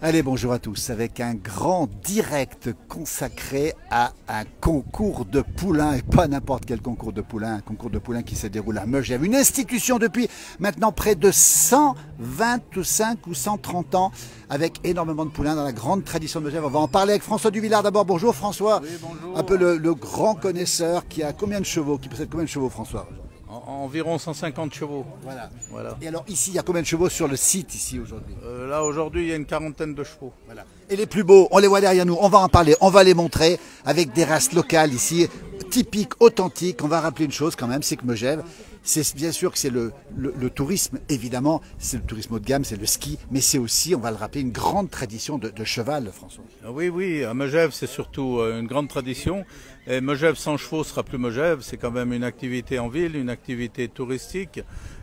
Allez, bonjour à tous, avec un grand direct consacré à un concours de poulains, et pas n'importe quel concours de poulains, un concours de poulains qui se déroule à Megève, une institution depuis maintenant près de 125 ou 130 ans, avec énormément de poulains dans la grande tradition de Megève. On va en parler avec François Duvillard d'abord. Bonjour François, oui, bonjour. Un peu le grand connaisseur qui a combien de chevaux, qui possède combien de chevaux François? Environ 150 chevaux. Voilà. Et alors ici, il y a combien de chevaux sur le site ici aujourd'hui? Là aujourd'hui, il y a une quarantaine de chevaux. Voilà. Et les plus beaux, on les voit derrière nous, on va en parler, on va les montrer avec des races locales ici, typiques, authentiques. On va rappeler une chose quand même, c'est que Megève, c'est bien sûr que c'est le tourisme, évidemment, c'est le tourisme haut de gamme, c'est le ski, mais c'est aussi, on va le rappeler, une grande tradition de cheval, François. Oui, à Megève, c'est surtout une grande tradition. Et Megève sans chevaux sera plus Megève, c'est quand même une activité en ville, une activité touristique.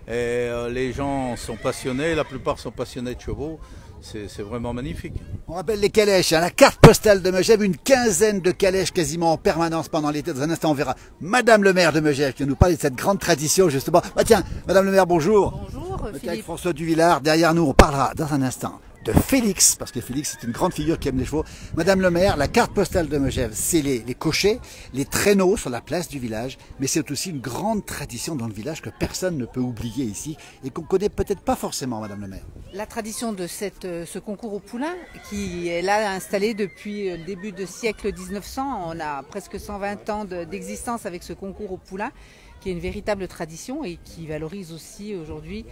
Et les gens sont passionnés, la plupart sont passionnés de chevaux. C'est vraiment magnifique. On rappelle les calèches, la carte postale de Megève, une quinzaine de calèches quasiment en permanence pendant l'été. Dans un instant, on verra Madame le maire de Megève qui va nous parler de cette grande tradition justement. Bah tiens, Madame le maire, bonjour. Bonjour Philippe. Avec François Duvillard, derrière nous, on parlera dans un instant de Félix, parce que Félix c'est une grande figure qui aime les chevaux. Madame le maire, la carte postale de Megève, c'est les cochers, les traîneaux sur la place du village, mais c'est aussi une grande tradition dans le village que personne ne peut oublier ici et qu'on connaît peut-être pas forcément, Madame le maire. La tradition de ce concours au poulain, qui est là installé depuis le début du siècle 1900, on a presque 120 ans d'existence avec ce concours au poulain, qui est une véritable tradition et qui valorise aussi aujourd'hui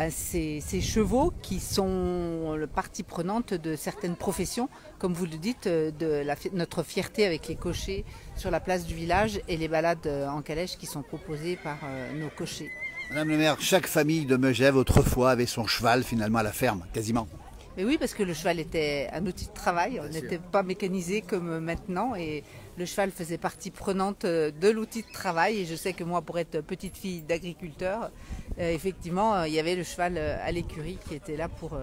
ces chevaux qui sont partie prenante de certaines professions, comme vous le dites, notre fierté avec les cochers sur la place du village et les balades en calèche qui sont proposées par nos cochers. Madame le maire, chaque famille de Megève autrefois avait son cheval finalement à la ferme, quasiment. Mais oui, parce que le cheval était un outil de travail, on n'était pas mécanisé comme maintenant et le cheval faisait partie prenante de l'outil de travail et je sais que moi, pour être petite fille d'agriculteur, effectivement, il y avait le cheval à l'écurie qui était là pour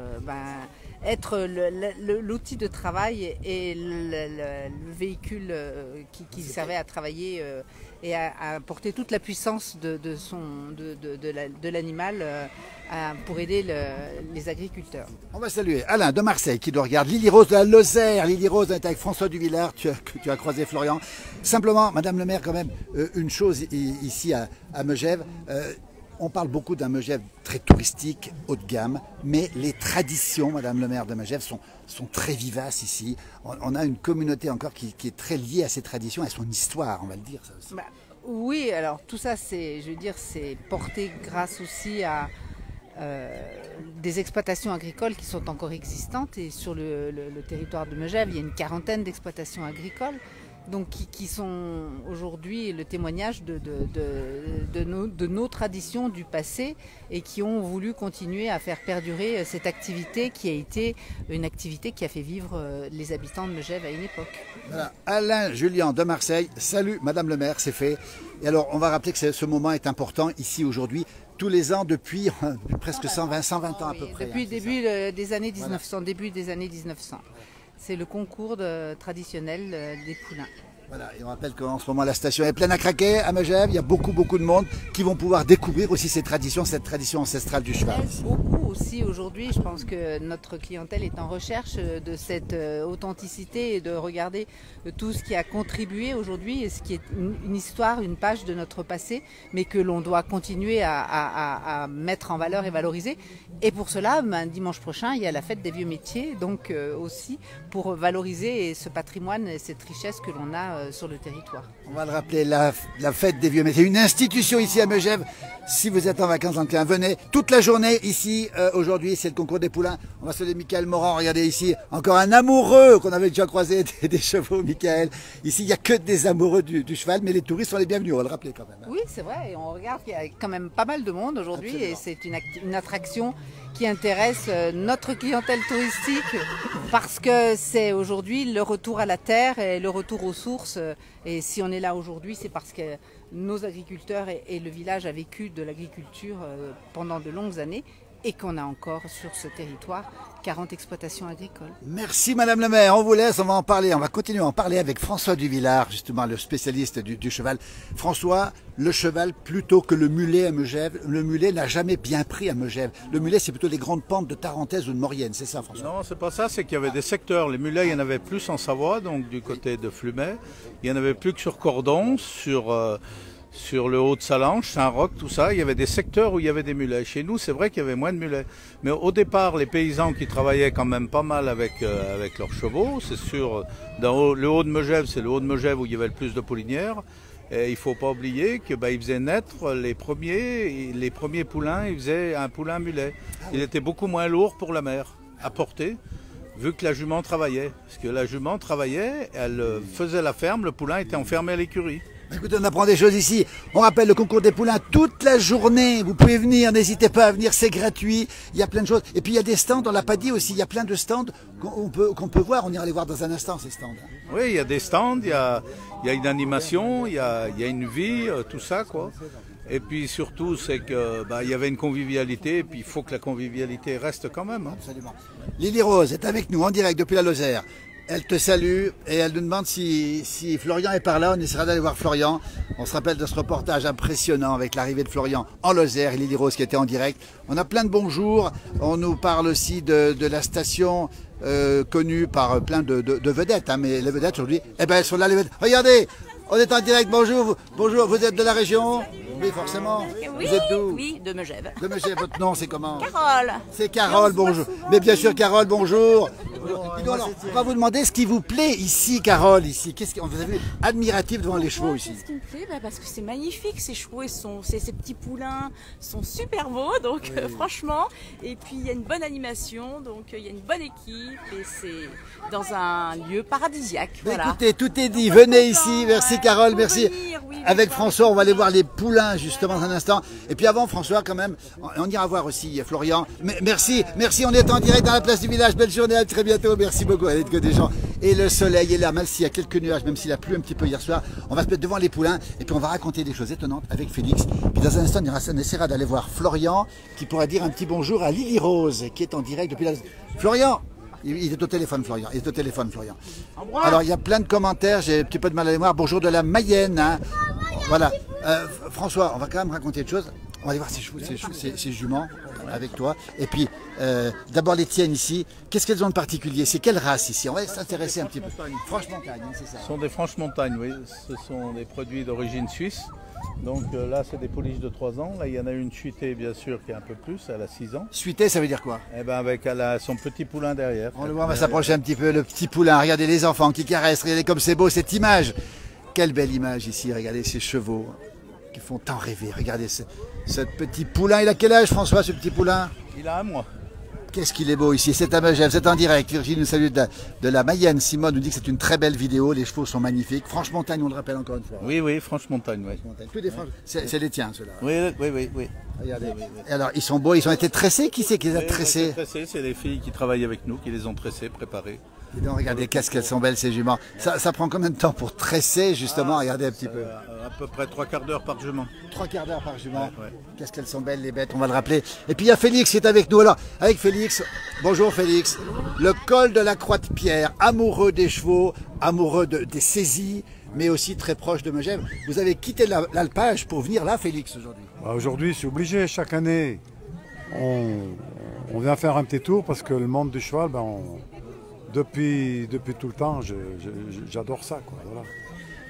être l'outil de travail et le véhicule qui servait à travailler et à apporter toute la puissance de l'animal pour aider les agriculteurs. On va saluer Alain de Marseille qui nous regarde, Lily Rose de la Lozère. Lily Rose est avec François Duvillard, tu as croisé Florian. Simplement, Madame le maire, quand même, une chose ici à Megève. On parle beaucoup d'un Megève très touristique, haut de gamme, mais les traditions, Madame le maire de Megève, sont très vivaces ici. On a une communauté encore qui est très liée à ces traditions, à son histoire, on va le dire. Ça aussi. Oui, alors tout ça, c'est porté grâce aussi à des exploitations agricoles qui sont encore existantes. Et sur le territoire de Megève, il y a une quarantaine d'exploitations agricoles. Donc qui sont aujourd'hui le témoignage de nos traditions du passé et qui ont voulu continuer à faire perdurer cette activité qui a été une activité qui a fait vivre les habitants de Megève à une époque. Voilà. Alain Julien de Marseille, salut Madame le maire, c'est fait. Et alors on va rappeler que ce moment est important ici aujourd'hui. Tous les ans depuis presque 120 ans à peu près. Depuis des années 1900, voilà. Début des années 1900. C'est le concours traditionnel des poulains. Voilà, et on rappelle qu'en ce moment la station est pleine à craquer à Megève. Il y a beaucoup de monde qui vont pouvoir découvrir aussi cette tradition ancestrale du cheval. Beaucoup aussi aujourd'hui, je pense que notre clientèle est en recherche de cette authenticité et de regarder tout ce qui a contribué aujourd'hui et ce qui est une histoire, une page de notre passé, mais que l'on doit continuer à mettre en valeur et valoriser. Et pour cela, dimanche prochain, il y a la fête des vieux métiers, donc aussi pour valoriser ce patrimoine et cette richesse que l'on a sur le territoire. On va le rappeler, la fête des vieux métiers, une institution ici à Megève. Si vous êtes en vacances dans le coin, venez toute la journée ici. Aujourd'hui, c'est le concours des poulains. On va saluer Michael Morand. Regardez ici, encore un amoureux qu'on avait déjà croisé des chevaux, Michael. Ici, il n'y a que des amoureux du cheval, mais les touristes sont les bienvenus, on va le rappeler quand même. Oui, c'est vrai. Et on regarde qu'il y a quand même pas mal de monde aujourd'hui et c'est une attraction qui intéresse notre clientèle touristique parce que c'est aujourd'hui le retour à la terre et le retour aux sources. Et si on est là aujourd'hui, c'est parce que nos agriculteurs et le village a vécu de l'agriculture pendant de longues années et qu'on a encore sur ce territoire 40 exploitations agricoles. Merci Madame le maire, on vous laisse, on va en parler, on va continuer à en parler avec François Duvillard, justement le spécialiste du cheval. François, le cheval plutôt que le mulet à Megève, le mulet n'a jamais bien pris à Megève. Le mulet c'est plutôt les grandes pentes de Tarentaise ou de Maurienne, c'est ça François? Non, c'est pas ça, c'est qu'il y avait des secteurs, les mulets il y en avait plus en Savoie, donc du côté de Flumet, il y en avait plus que sur Cordon, sur le Haut-de-Salange, Saint-Roch, tout ça, il y avait des secteurs où il y avait des mulets. Chez nous, c'est vrai qu'il y avait moins de mulets. Mais au départ, les paysans qui travaillaient quand même pas mal avec leurs chevaux, c'est sûr, dans le Haut de Megève, c'est le Haut de Megève où il y avait le plus de poulinières. Et il faut pas oublier que ils faisaient naître les premiers poulains, ils faisaient un poulain mulet. Il était beaucoup moins lourd pour la mère à porter, vu que la jument travaillait. Parce que la jument travaillait, elle faisait la ferme, le poulain était enfermé à l'écurie. Écoutez, on apprend des choses ici. On rappelle le concours des poulains toute la journée. Vous pouvez venir, n'hésitez pas à venir, c'est gratuit. Il y a plein de choses. Et puis il y a des stands, on l'a pas dit aussi, il y a plein de stands qu'on peut voir. On ira les voir dans un instant, ces stands. Oui, il y a des stands, il y a une animation, il y a une vie, tout ça, quoi. Et puis surtout, c'est que il y avait une convivialité, et puis il faut que la convivialité reste quand même. Hein. Absolument. Lily Rose est avec nous en direct depuis la Lozère. Elle te salue et elle nous demande si Florian est par là. On essaiera d'aller voir Florian. On se rappelle de ce reportage impressionnant avec l'arrivée de Florian en Lozère et Lily Rose qui était en direct. On a plein de bonjours. On nous parle aussi de la station connue par plein de vedettes. Hein, mais les vedettes aujourd'hui, elles sont là les vedettes. Regardez, on est en direct. Bonjour, bonjour. Vous êtes de la région? Oui, forcément. Oui, vous êtes d'où? Oui, de Megève. De Megève, votre nom c'est comment? Carole. C'est Carole, bonjour. Mais bien sûr, Carole, bonjour. Alors, on va vous demander ce qui vous plaît ici, Carole, ici. Qu'est-ce que vous avez admiratif devant les chevaux ici? Ce qui me plaît, parce que c'est magnifique, ces chevaux, ces petits poulains sont super beaux, donc franchement. Et puis il y a une bonne animation, donc il y a une bonne équipe et c'est dans un lieu paradisiaque. Voilà. Écoutez, tout est dit. Venez ici. Merci Carole, merci. Avec François, on va aller voir les poulains justement dans un instant. Et puis avant François, quand même, on ira voir aussi Florian. Merci, on est en direct dans la place du village. Belle journée, à très bientôt. Merci beaucoup. Allez, que des gens. Et le soleil est là, même s'il y a quelques nuages, même s'il a plu un petit peu hier soir. On va se mettre devant les poulains et puis on va raconter des choses étonnantes avec Félix. Puis dans un instant, on essaiera d'aller voir Florian qui pourra dire un petit bonjour à Lily Rose qui est en direct depuis la... Florian! Il est au téléphone, Florian. Il est au téléphone, Florian. Alors, il y a plein de commentaires. J'ai un petit peu de mal à les voir. Bonjour de la Mayenne. Hein. Voilà. François, on va quand même raconter des choses. On va aller voir ces juments avec toi. Et puis, d'abord les tiennes ici. Qu'est-ce qu'elles ont de particulier? C'est quelle race ici? On va s'intéresser un petit peu. Franche-Montagne, c'est ça. Ce sont des Franche-Montagne, oui. Ce sont des produits d'origine suisse. Donc là, c'est des pouliches de 3 ans. Là, il y en a une suitée, bien sûr, qui est un peu plus. Elle a 6 ans. Suitée, ça veut dire quoi? Eh ben, avec son petit poulain derrière. On le voit, on va s'approcher un petit peu. Le petit poulain. Regardez les enfants qui caressent. Regardez comme c'est beau cette image. Quelle belle image ici. Regardez ces chevaux qui font tant rêver. Regardez ce petit poulain. Il a quel âge, François, ce petit poulain? Il a 1 mois. Qu'est-ce qu'il est beau ici, c'est à Megève, c'est en direct. Virginie nous salue de la Mayenne. Simone nous dit que c'est une très belle vidéo, les chevaux sont magnifiques. Franche-Montagne, on le rappelle encore une fois. Oui, Franche-Montagne, oui. C'est les tiens, ceux-là. Oui. Regardez. Et alors, ils sont beaux, ils ont été tressés. Qui c'est qui les a tressés? C'est les filles qui travaillent avec nous, qui les ont tressés, préparés. Et donc, regardez, qu'est-ce qu'elles sont belles, ces juments. Ça prend combien de temps pour tresser, justement? Regardez un petit peu. À peu près 3/4 d'heure par jument. 3/4 d'heure par jument. Ouais. Qu'est-ce qu'elles sont belles, les bêtes, on va le rappeler. Et puis, il y a Félix qui est avec nous. Alors, avec Félix, bonjour Félix. Le col de la Croix-de-Pierre, amoureux des chevaux, amoureux des saisies, mais aussi très proche de Megève. Vous avez quitté l'alpage pour venir là, Félix, aujourd'hui? Aujourd'hui, c'est obligé. Chaque année, on vient faire un petit tour parce que le monde du cheval, depuis tout le temps, j'adore ça, quoi. Voilà.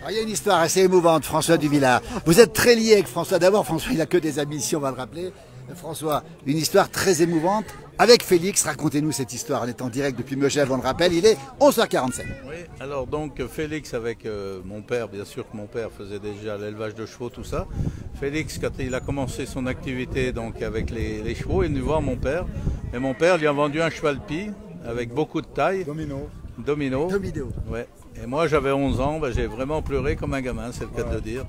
Alors, il y a une histoire assez émouvante, François Duvillard. Vous êtes très lié avec François. D'abord, François, il n'a que des amis ici, on va le rappeler. François, une histoire très émouvante. Avec Félix, racontez-nous cette histoire. On est en direct depuis Megève, on le rappelle. Il est 11h47. Oui, alors donc Félix avec mon père, bien sûr que mon père faisait déjà l'élevage de chevaux, tout ça. Félix, quand il a commencé son activité donc avec les chevaux, il est venu voir mon père. Et mon père lui a vendu un cheval pie avec beaucoup de taille. Domino. Ouais. Et moi j'avais 11 ans, j'ai vraiment pleuré comme un gamin, c'est le cas de le dire.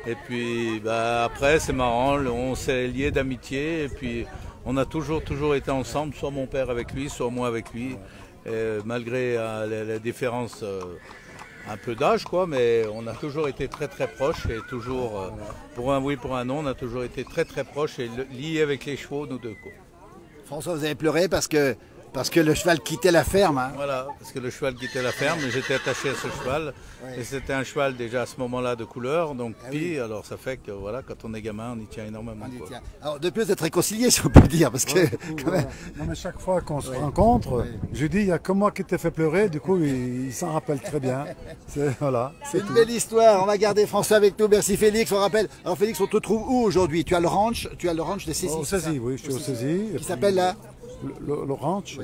Et puis après c'est marrant, on s'est liés d'amitié et puis on a toujours été ensemble, soit mon père avec lui, soit moi avec lui. Et malgré les différences un peu d'âge quoi, mais on a toujours été très proches et toujours, pour un oui, pour un non, on a toujours été très proches et liés avec les chevaux, nous deux quoi. François, vous avez pleuré parce que le cheval quittait la ferme. Hein. Voilà, parce que le cheval quittait la ferme, et j'étais attaché à ce cheval. Ouais. Et c'était un cheval déjà à ce moment-là de couleur, donc puis, alors ça fait que voilà, quand on est gamin, on y tient énormément. On y Quoi. tient. Alors, depuis, vous êtes réconciliés, si on peut dire, parce que quand même. Non, mais chaque fois qu'on se rencontre, je dis, il n'y a que moi qui t'ai fait pleurer, du coup, il s'en rappelle très bien. Voilà, C'est une belle histoire. On va garder François avec nous. Merci Félix. On rappelle. Alors Félix, on te trouve où aujourd'hui? Tu as le ranch des Césis. Au Césis, oui, je suis au Césis. Qui s'appelle là le ranch,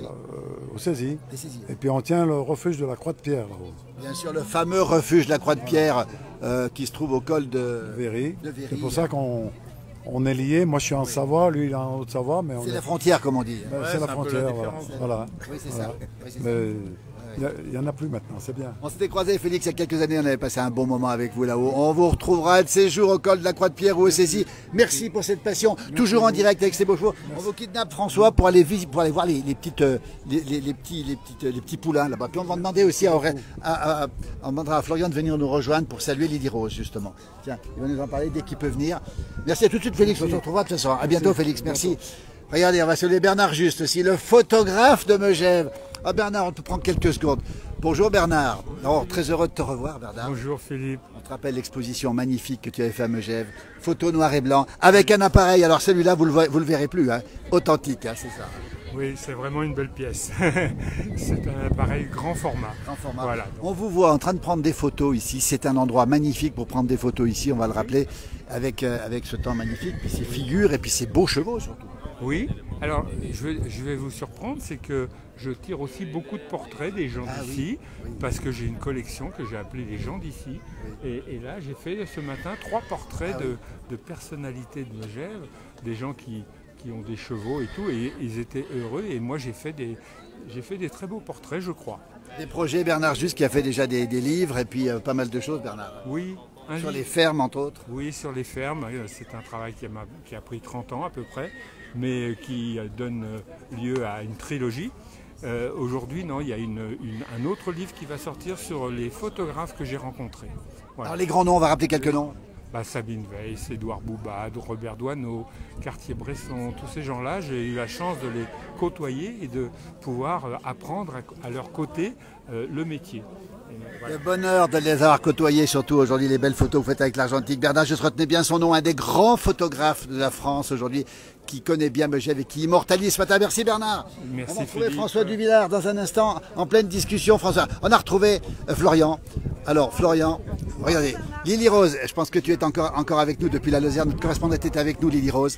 au Césis. Les Césis. Et puis on tient le refuge de la Croix de Pierre là-haut. Bien sûr, le fameux refuge de la Croix de Pierre qui se trouve au col de Véry. Véry. C'est pour ça qu'on est liés. Moi je suis en Savoie, lui il est en Haute-Savoie. Mais C'est la frontière, comme on dit. Ben, Ouais, c'est la c'est un peu frontière, la voilà. différence. Voilà. Oui, c'est Voilà. ça. Oui, c'est ça. Mais il n'y en a plus maintenant, c'est bien. On s'était croisés, Félix, il y a quelques années. On avait passé un bon moment avec vous là-haut. On vous retrouvera de ces jours au col de la Croix de Pierre ou au Césis. Merci pour cette passion. Toujours en direct avec ces beaux chevaux. On vous kidnappe, François, pour aller voir les petits poulains là-bas. Puis on va demander aussi on demandera à Florian de venir nous rejoindre pour saluer Lily Rose, justement. Tiens, il va nous en parler dès qu'il peut venir. Merci à tout de suite, Félix. On se retrouvera de toute façon. À bientôt, Félix. Merci. Regardez, on va saluer Bernard Juste aussi, le photographe de Megève. Ah Bernard, on peut prendre quelques secondes. Bonjour Bernard. Oh, très heureux de te revoir Bernard. Bonjour Philippe. On te rappelle l'exposition magnifique que tu avais fait à Megève. Photo noir et blanc, avec un appareil. Alors celui-là, vous le verrez plus. Hein. Authentique, hein, c'est ça. Oui, c'est vraiment une belle pièce. C'est un appareil grand format. Grand format. Voilà. On vous voit en train de prendre des photos ici. C'est un endroit magnifique pour prendre des photos ici, on va le rappeler, avec ce temps magnifique, puis ces figures et puis ces beaux chevaux surtout. Oui, alors je vais vous surprendre, c'est que je tire aussi beaucoup de portraits des gens d'ici, parce que j'ai une collection que j'ai appelée les gens d'ici. Et là, j'ai fait ce matin 3 portraits de personnalités de Megève, des gens qui ont des chevaux et tout, et ils étaient heureux. Et moi, j'ai fait des très beaux portraits, je crois. Des projets, Bernard Juste qui a fait déjà des livres et puis pas mal de choses, Bernard. Oui. Sur les fermes, entre autres. Oui, sur les fermes. C'est un travail qui a pris 30 ans à peu près, mais qui donne lieu à une trilogie. Aujourd'hui, non, il y a un autre livre qui va sortir sur les photographes que j'ai rencontrés. Voilà. Alors les grands noms, on va rappeler quelques noms. Sabine Weiss, Édouard Boubade, Robert Doisneau, Cartier-Bresson, tous ces gens-là, j'ai eu la chance de les côtoyer et de pouvoir apprendre à leur côté le métier. Le bonheur de les avoir côtoyés, surtout aujourd'hui, les belles photos que vous faites avec l'argentique. Bernard Juste, retenez bien son nom, un des grands photographes de la France aujourd'hui, qui connaît bien Megève et qui immortalise ce matin. Merci Bernard. Merci. On va retrouver Philippe. François Duvillard dans un instant, en pleine discussion. François, on a retrouvé Florian. Alors Florian, regardez, Lily Rose, je pense que tu es encore avec nous depuis la Lozère, notre correspondante est avec nous, Lily Rose.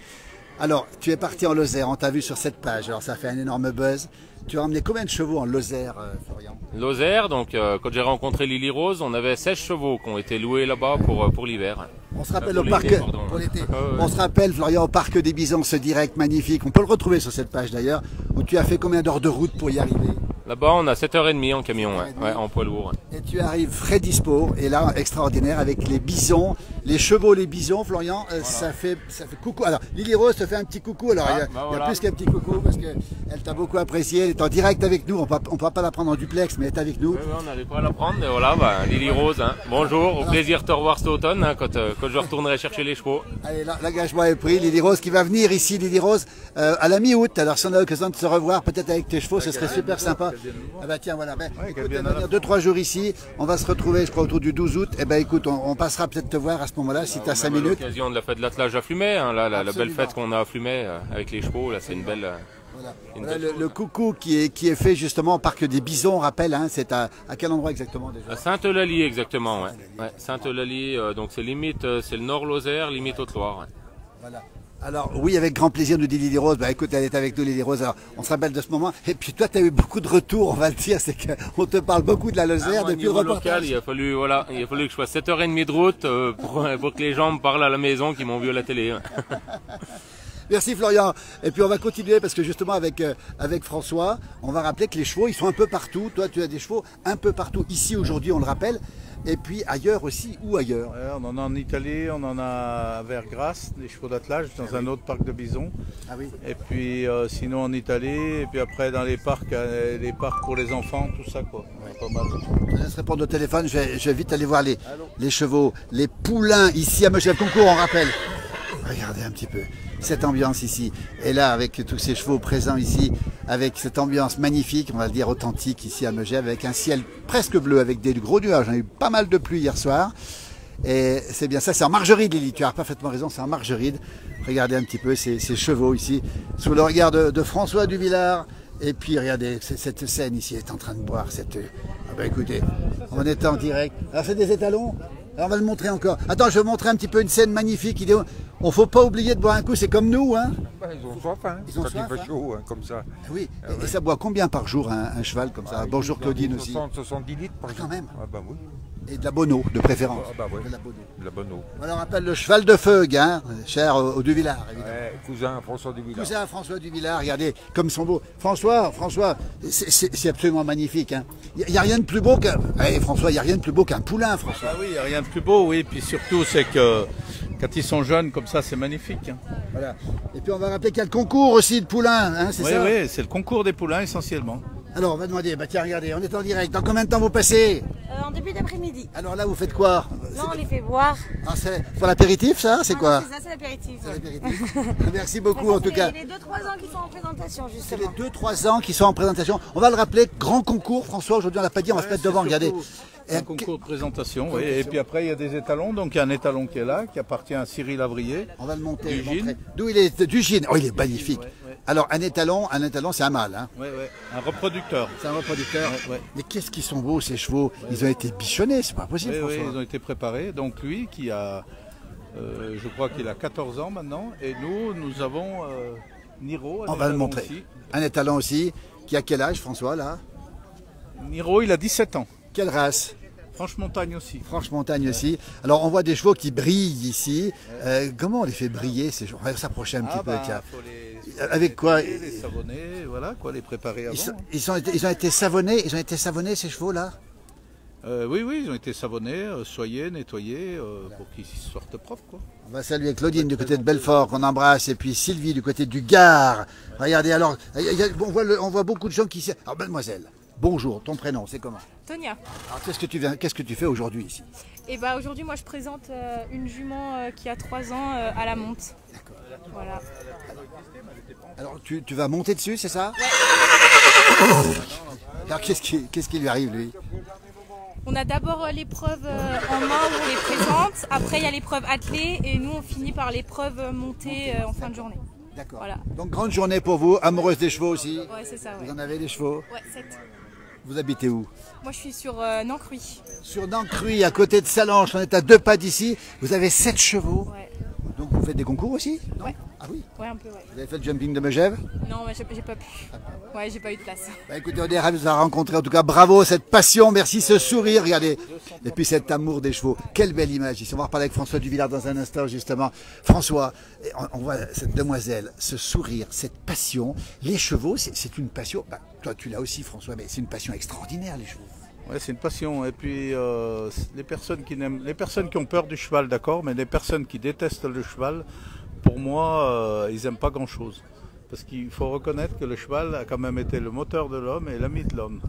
Alors, tu es parti en Lozère, on t'a vu sur cette page, alors ça fait un énorme buzz. Tu as emmené combien de chevaux en Lozère, Florian? Lozère, donc quand j'ai rencontré Lily Rose, on avait 16 chevaux qui ont été loués là-bas pour l'hiver. On se rappelle Pour au parc, l'été, pardon. pour l'été. Ouais. On se rappelle, Florian, au parc des Bisons, ce direct magnifique. On peut le retrouver sur cette page d'ailleurs, où tu as fait combien d'heures de route pour y arriver? Là-bas, on a 7h30 en camion, en poids lourd. Et tu arrives frais dispo, et là, extraordinaire, avec les bisons, les chevaux, les bisons, Florian, voilà. ça fait coucou. Alors, Lily Rose te fait un petit coucou, alors il y a voilà. plus qu'un petit coucou, parce qu'elle t'a beaucoup apprécié, elle est en direct avec nous, on ne va pas la prendre en duplex, mais elle est avec nous. Oui, on n'allait pas la prendre, et voilà, Lily Rose, bonjour, au plaisir de te revoir cet automne, quand je retournerai chercher les chevaux. Allez, l'engagement est pris, Lily Rose qui va venir ici, Lily Rose, à la mi-août, alors si on a l'occasion de se revoir, peut-être avec tes chevaux, ce serait super sympa. Ah bah tiens, voilà, écoute, elle va venir 2-3 jours ici, on va se retrouver, je crois, autour du 12 août, et écoute, on passera peut-être te voir à ce moment-là, si tu as 5 minutes. L'occasion de la fête de l'attelage à Flumet, la belle fête qu'on a à Flumet avec les chevaux, là, c'est une belle... Voilà, le coucou qui est fait justement au parc des Bisons, on rappelle, hein, c'est à quel endroit exactement déjà? À Sainte-Eulalie exactement, ouais. Sainte-Eulalie, donc c'est limite, c'est le Nord-Lozère, limite Haute-Loire. Voilà. Alors oui, avec grand plaisir, nous dit Lily Rose. Écoute, elle est avec nous, Lily Rose. Alors, on se rappelle de ce moment. Et puis toi, tu as eu beaucoup de retours, on va le dire. C'est qu'on te parle beaucoup de la Lozère depuis le reportage. Local, il a fallu que je fasse 7h30 de route pour que les gens me parlent à la maison qui m'ont vu à la télé. Merci Florian. Et puis on va continuer parce que justement avec François, on va rappeler que les chevaux, ils sont un peu partout. Toi, tu as des chevaux un peu partout. Ici aujourd'hui, on le rappelle. Et puis ailleurs aussi, où ailleurs? On en a en Italie, on en a vers Grasse, des chevaux d'attelage, dans un autre parc de bisons. Ah oui. Et puis sinon en Italie, et puis après dans les parcs pour les enfants, tout ça quoi. Pas mal. Je te laisse répondre au téléphone, je vais vite aller voir les chevaux, les poulains ici à Megève Concours, on rappelle. Regardez un petit peu cette ambiance ici. Et là, avec tous ces chevaux présents ici, avec cette ambiance magnifique, on va le dire authentique ici à Megève, avec un ciel presque bleu, avec des gros nuages. On a eu pas mal de pluie hier soir. Et c'est bien ça, c'est en Margeride, Lily. Tu as parfaitement raison, c'est en Margeride. Regardez un petit peu ces chevaux ici, sous le regard de François Duvillard. Et puis regardez, cette scène ici est en train de boire cette... Ah ben écoutez, on est en direct. Alors c'est des étalons. Alors on va le montrer encore. Attends, je vais vous montrer un petit peu une scène magnifique. On ne faut pas oublier de boire un coup, c'est comme nous. Hein. Ils ont soif, hein. Ils ont Quand soif, il fait chaud, hein, comme ça. Oui, ouais. Et ça boit combien par jour un cheval comme ça? Bonjour Claudine aussi. 70 litres par jour. Quand même. Ah bah oui. Et de la bonne eau, de préférence. Ah bah oui. De la bonne eau. De la bonne eau. Alors on appelle le cheval de feugue, hein, cher au Duvillard, évidemment. Ouais, cousin François Duvillard. Cousin François Duvillard, regardez comme sont beaux. François, c'est absolument magnifique. Hein. Il n'y a rien de plus beau qu'un... Hey, François, il n'y a rien de plus beau qu'un poulain, François. Ah oui, il n'y a rien de plus beau, oui. Puis surtout, c'est que quand ils sont jeunes comme ça, c'est magnifique. Hein. Voilà. Et puis on va rappeler qu'il y a le concours aussi de poulains, hein, c'est ça? Oui, c'est le concour des poulains essentiellement. Alors on va demander, bah tiens regardez, on est en direct. Dans combien de temps vous passez? En début d'après-midi. Alors là vous faites quoi? Non, on les fait boire. Ah, c'est pour l'apéritif ça? C'est quoi? C'est ça, c'est l'apéritif. C'est l'apéritif. Merci beaucoup en tout cas. C'est les 2-3 ans qui sont en présentation C'est les justement. 2-3 ans qui sont en présentation. On va le rappeler, grand concours François, aujourd'hui on l'a pas dit, on va se mettre devant, regardez. Un concours de présentation, oui. Et puis après, il y a des étalons. Donc il y a un étalon qui est là, qui appartient à Cyril Avrier. On va le monter. Du Gine. D'où il est? Du Gine. Oh, il est magnifique. Ouais. Alors un étalon c'est un mâle. Hein. Oui, un reproducteur. C'est un reproducteur. Ouais. Mais qu'est-ce qu'ils sont beaux ces chevaux? Ils ont été bichonnés, c'est pas possible. Oui, François. ils ont été préparés. Donc lui qui a, je crois qu'il a 14 ans maintenant. Et nous avons Niro. On va le montrer. Aussi. Un étalon aussi. Qui a quel âge François là? Niro, il a 17 ans. Quelle race? Franche-Montagne aussi. Franche-Montagne aussi. Alors on voit des chevaux qui brillent ici. Comment on les fait briller ces chevaux? On va s'approcher un petit peu. Tiens. Faut les Avec quoi? les savonner, voilà, quoi, les préparer avant. Ils ont été savonnés. Ils ont été savonnés ces chevaux là? Oui, ils ont été savonnés, soyés, nettoyés, pour qu'ils sortent propres, quoi. On va saluer Claudine du côté de Belfort qu'on embrasse et puis Sylvie du côté du Gard. Regardez alors, on voit beaucoup de gens qui... Alors mademoiselle, bonjour, ton prénom c'est comment? Tonia. Alors qu'est-ce que tu fais aujourd'hui ici? Et bah aujourd'hui moi je présente une jument qui a 3 ans à la monte. D'accord. Voilà. Alors tu vas monter dessus, c'est ça? Ouais. Alors qu'est-ce qui lui arrive lui? On a d'abord l'épreuve en main où on les présente, après il y a l'épreuve attelée et nous on finit par l'épreuve montée en fin de journée. D'accord. Voilà. Donc grande journée pour vous, amoureuse des chevaux aussi? Ouais c'est ça. Ouais. Vous en avez des chevaux? Ouais, 7. Vous habitez où? Moi je suis sur Nancruy. Sur Nancruy, à côté de Salanches, on est à 2 pas d'ici. Vous avez 7 chevaux. Ouais. Donc vous faites des concours aussi? Ouais. Ah oui? Ouais un peu ouais. Vous avez fait le jumping de Megève? Non mais j'ai pas pu. Ouais j'ai pas eu de place. Bah écoutez, on est ravis de vous avoir rencontré. En tout cas, bravo, cette passion, merci, ce sourire, regardez. Et puis cet amour des chevaux. Quelle belle image ici. On va reparler avec François Duvillard dans un instant, justement. François, on voit cette demoiselle, ce sourire, cette passion. Les chevaux, c'est une passion. Bah, toi, tu l'as aussi, François, mais c'est une passion extraordinaire, les chevaux. Ouais, c'est une passion. Et puis les personnes qui ont peur du cheval, d'accord, mais les personnes qui détestent le cheval, pour moi, ils n'aiment pas grand-chose. Parce qu'il faut reconnaître que le cheval a quand même été le moteur de l'homme et l'ami de l'homme.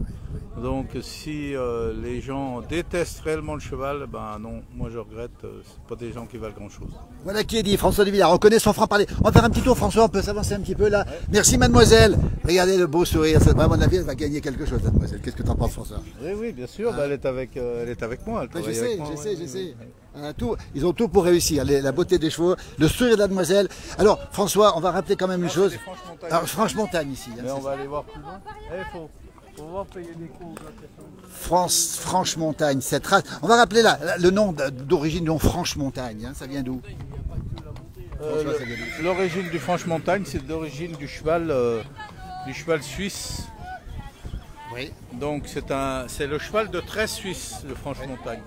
Donc si les gens détestent réellement le cheval, ben non, moi je regrette, c'est pas des gens qui valent grand chose. Voilà qui est dit, François Duvillard, on connaît son franc-parler. On va faire un petit tour, François, on peut s'avancer un petit peu là. Ouais. Merci mademoiselle, regardez le beau sourire, à mon avis elle va gagner quelque chose mademoiselle. Qu'est-ce que tu en penses François? Oui, bien sûr, elle est avec moi. Je sais. Ils ont tout pour réussir, la beauté des chevaux, le sourire de la demoiselle. Alors François, on va rappeler quand même une chose. Alors Franche-Montagne ici. Mais on va aller voir plus loin. Faut voir payer des coups. Franche-Montagne, cette race. On va rappeler là, le nom d'origine du nom Franche-Montagne, hein, ça vient d'où? L'origine du Franche-Montagne, c'est l'origine du cheval suisse. Oui. Donc c'est le cheval de trait suisse, le Franche-Montagne.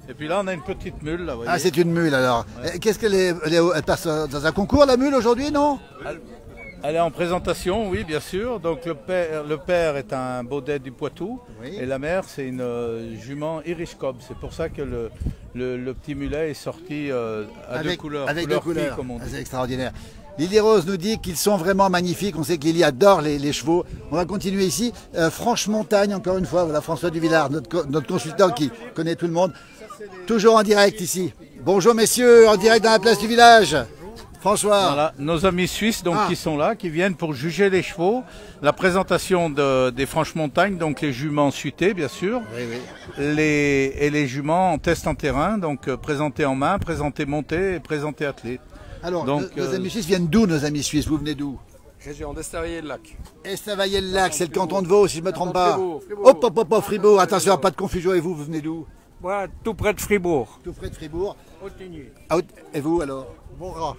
Et puis là, on a une petite mule. Là, ah, c'est une mule alors. Ouais. Qu'est-ce qu'elle elle passe dans un concours, la mule, aujourd'hui, non? Elle est en présentation, oui, bien sûr. Donc le père est un baudet du Poitou, oui. Et la mère, c'est une jument Irish Cob. C'est pour ça que le petit mulet est sorti deux couleurs. Avec deux couleurs, comme on dit. C'est extraordinaire. Lily Rose nous dit qu'ils sont vraiment magnifiques. On sait que Lily adore les chevaux. On va continuer ici. Franche-Montagne, encore une fois. Voilà François Duvillard, notre consultant qui connaît tout le monde. Toujours en direct ici. Bonjour messieurs, en direct dans la place du village. François. Voilà, nos amis suisses donc qui sont là, qui viennent pour juger les chevaux, la présentation des Franches-Montagnes, donc les juments suités bien sûr, et les juments en test en terrain, donc présentés en main, présentés montés et présentés attelés. Alors, donc, nos amis suisses viennent d'où, nos amis suisses? Vous venez d'où? Région d'Estavayer-le-Lac. Estavayer-le-Lac, c'est le canton de Vaud, si je ne me trompe pas. Hop, hop, hop, Fribourg. Attention, pas de confusion. Et vous, vous venez d'où? Moi, tout près de Fribourg. Tout près de Fribourg. Haute-Ligny. Et vous, alors? Morat.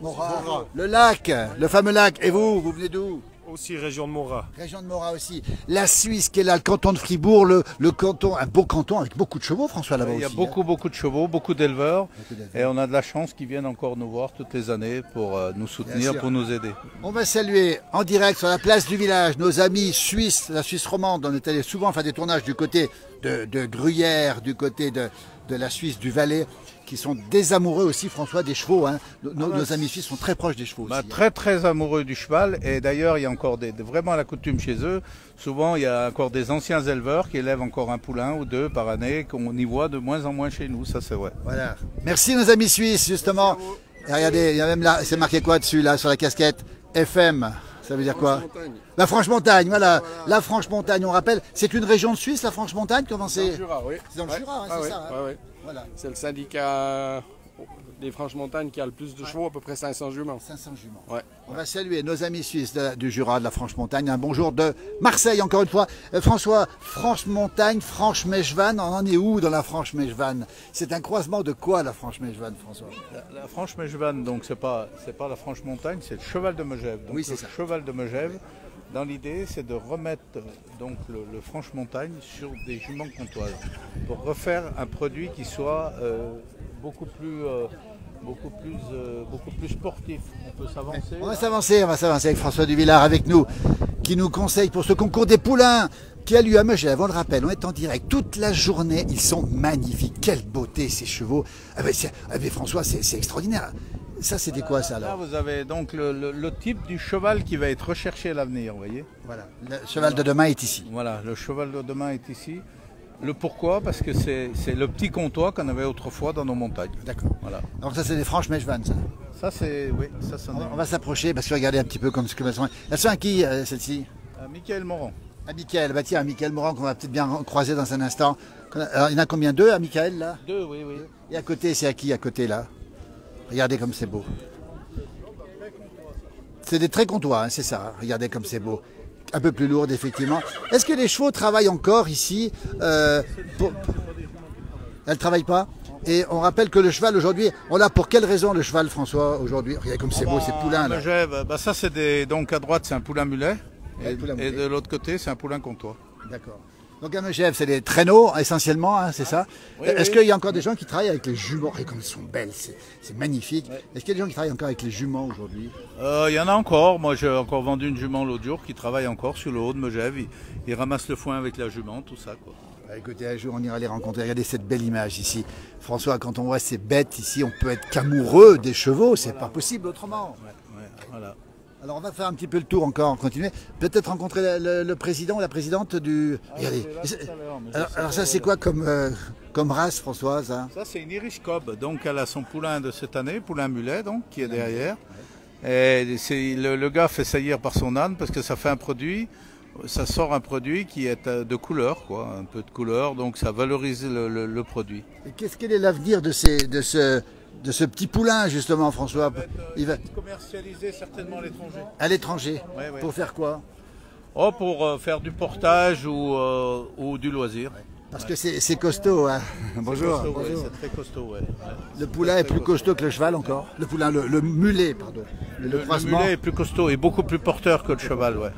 Morat. Le lac, le fameux lac. Et vous, vous venez d'où? Aussi région de Morat. Région de Morat aussi. La Suisse qui est là, le canton de Fribourg, le canton, un beau canton avec beaucoup de chevaux, François, là-bas aussi. Il y a beaucoup de chevaux, beaucoup d'éleveurs. Et on a de la chance qu'ils viennent encore nous voir toutes les années pour nous soutenir, pour nous aider. On va saluer en direct sur la place du village nos amis suisses, la Suisse romande. On est allé souvent faire des tournages du côté de Gruyère, du côté de la Suisse, du Valais, qui sont des amoureux aussi, François, des chevaux. Hein. Nos amis suisses sont très proches des chevaux aussi. Très amoureux du cheval. Et d'ailleurs, il y a encore vraiment à la coutume chez eux. Souvent, il y a encore des anciens éleveurs qui élèvent encore un poulain ou deux par année, qu'on y voit de moins en moins chez nous. Ça, c'est vrai. Voilà. Merci nos amis suisses, justement. Et regardez, il y a même là, c'est marqué quoi dessus, là, sur la casquette? FM. Ça veut dire quoi? La Franche-Montagne, voilà. La Franche-Montagne, on rappelle, c'est une région de Suisse, la Franche-Montagne, comment c'est? Dans le Jura, oui. C'est dans le Jura, hein, c'est ça. Hein. Voilà. C'est le syndicat des Franches-Montagnes qui a le plus de chevaux, à peu près 500 juments. 500 juments. Ouais. On va saluer nos amis suisses du Jura, de la Franche-Montagne. Un bonjour de Marseille, encore une fois. François, Franche-Montagne, Franche-Mechvanne, on en est où dans la Franche-Mechvanne? C'est un croisement de quoi, la Franche-Mechvanne, François? La Franche-Mechvanne, donc c'est pas la Franche-Montagne, c'est le cheval de Megève. Donc, oui, c'est ça. Cheval de Megève. Dans l'idée, c'est de remettre donc le Franche-Montagne sur des juments comtoises pour refaire un produit qui soit beaucoup plus sportif. On peut s'avancer. On va s'avancer avec François Duvillard avec nous, qui nous conseille pour ce concours des poulains qui a lieu à Megève. On le rappelle, on est en direct toute la journée. Ils sont magnifiques. Quelle beauté ces chevaux. François, c'est extraordinaire. Ça, c'était quoi ça alors? Là, vous avez donc le type du cheval qui va être recherché à l'avenir, vous voyez. Voilà, le cheval de demain est ici. Voilà, le cheval de demain est ici. Le pourquoi? Parce que c'est le petit comtois qu'on avait autrefois dans nos montagnes. D'accord. Voilà. Donc ça, c'est des Franche-Mechvanne, ça? Ça, c'est... Oui, ça, on va s'approcher parce que regardez un petit peu comme elles sont. Elles sont à qui, celles-ci? Michael Morand. À Michael, bah tiens, Michael Morand qu'on va peut-être bien croiser dans un instant. Alors, il y en a combien? Deux à Michael, là? Deux, oui. Et à côté, c'est à qui, à côté, là? Regardez comme c'est beau. C'est des traits comtois, hein, c'est ça. Regardez comme c'est beau. Un peu plus lourde, effectivement. Est-ce que les chevaux travaillent encore ici Elles ne travaillent pas? Et on rappelle que le cheval, aujourd'hui, on l'a pour quelle raison, le cheval, François, aujourd'hui? Regardez comme c'est beau, ces poulains, là. Ça, c'est donc à droite, c'est un poulain mulet. Et de l'autre côté, c'est un poulain comtois. D'accord. Donc à Megève, c'est des traîneaux essentiellement, hein, c'est ça? Oui, Est-ce qu'il y a encore des gens qui travaillent avec les juments? Et comme elles sont belles, c'est magnifique. Est-ce qu'il y a des gens qui travaillent encore avec les juments aujourd'hui? Il y en a encore. Moi, j'ai encore vendu une jument l'autre jour qui travaille encore sur le haut de Megève. Il ramasse le foin avec la jument, tout ça, quoi. Écoutez, un jour, on ira les rencontrer. Regardez cette belle image ici. François, quand on voit ces bêtes ici, on peut être qu'amoureux des chevaux. C'est pas possible autrement. Voilà. Alors on va faire un petit peu le tour encore, continuer. Peut-être rencontrer le président ou la présidente du... Regardez. Alors ça c'est quoi comme race, Françoise, hein? Ça c'est une Irish Cob, donc elle a son poulain de cette année, poulain mulet donc, qui est derrière. Et le gars fait saillir par son âne parce que ça fait un produit, ça sort un produit qui est de couleur, quoi, un peu de couleur, donc ça valorise le produit. Et quel est l'avenir de ce petit poulain, justement, François? Il va être commercialisé certainement à l'étranger. À l'étranger? Ouais. Pour faire quoi? Pour faire du portage ou du loisir. Parce que c'est costaud, hein. Bonjour. Costaud, bonjour. C'est très costaud, ouais. Le poulain est plus costaud que le cheval encore? Le poulain, le mulet, pardon. Le mulet est plus costaud et beaucoup plus porteur que le cheval, ouais.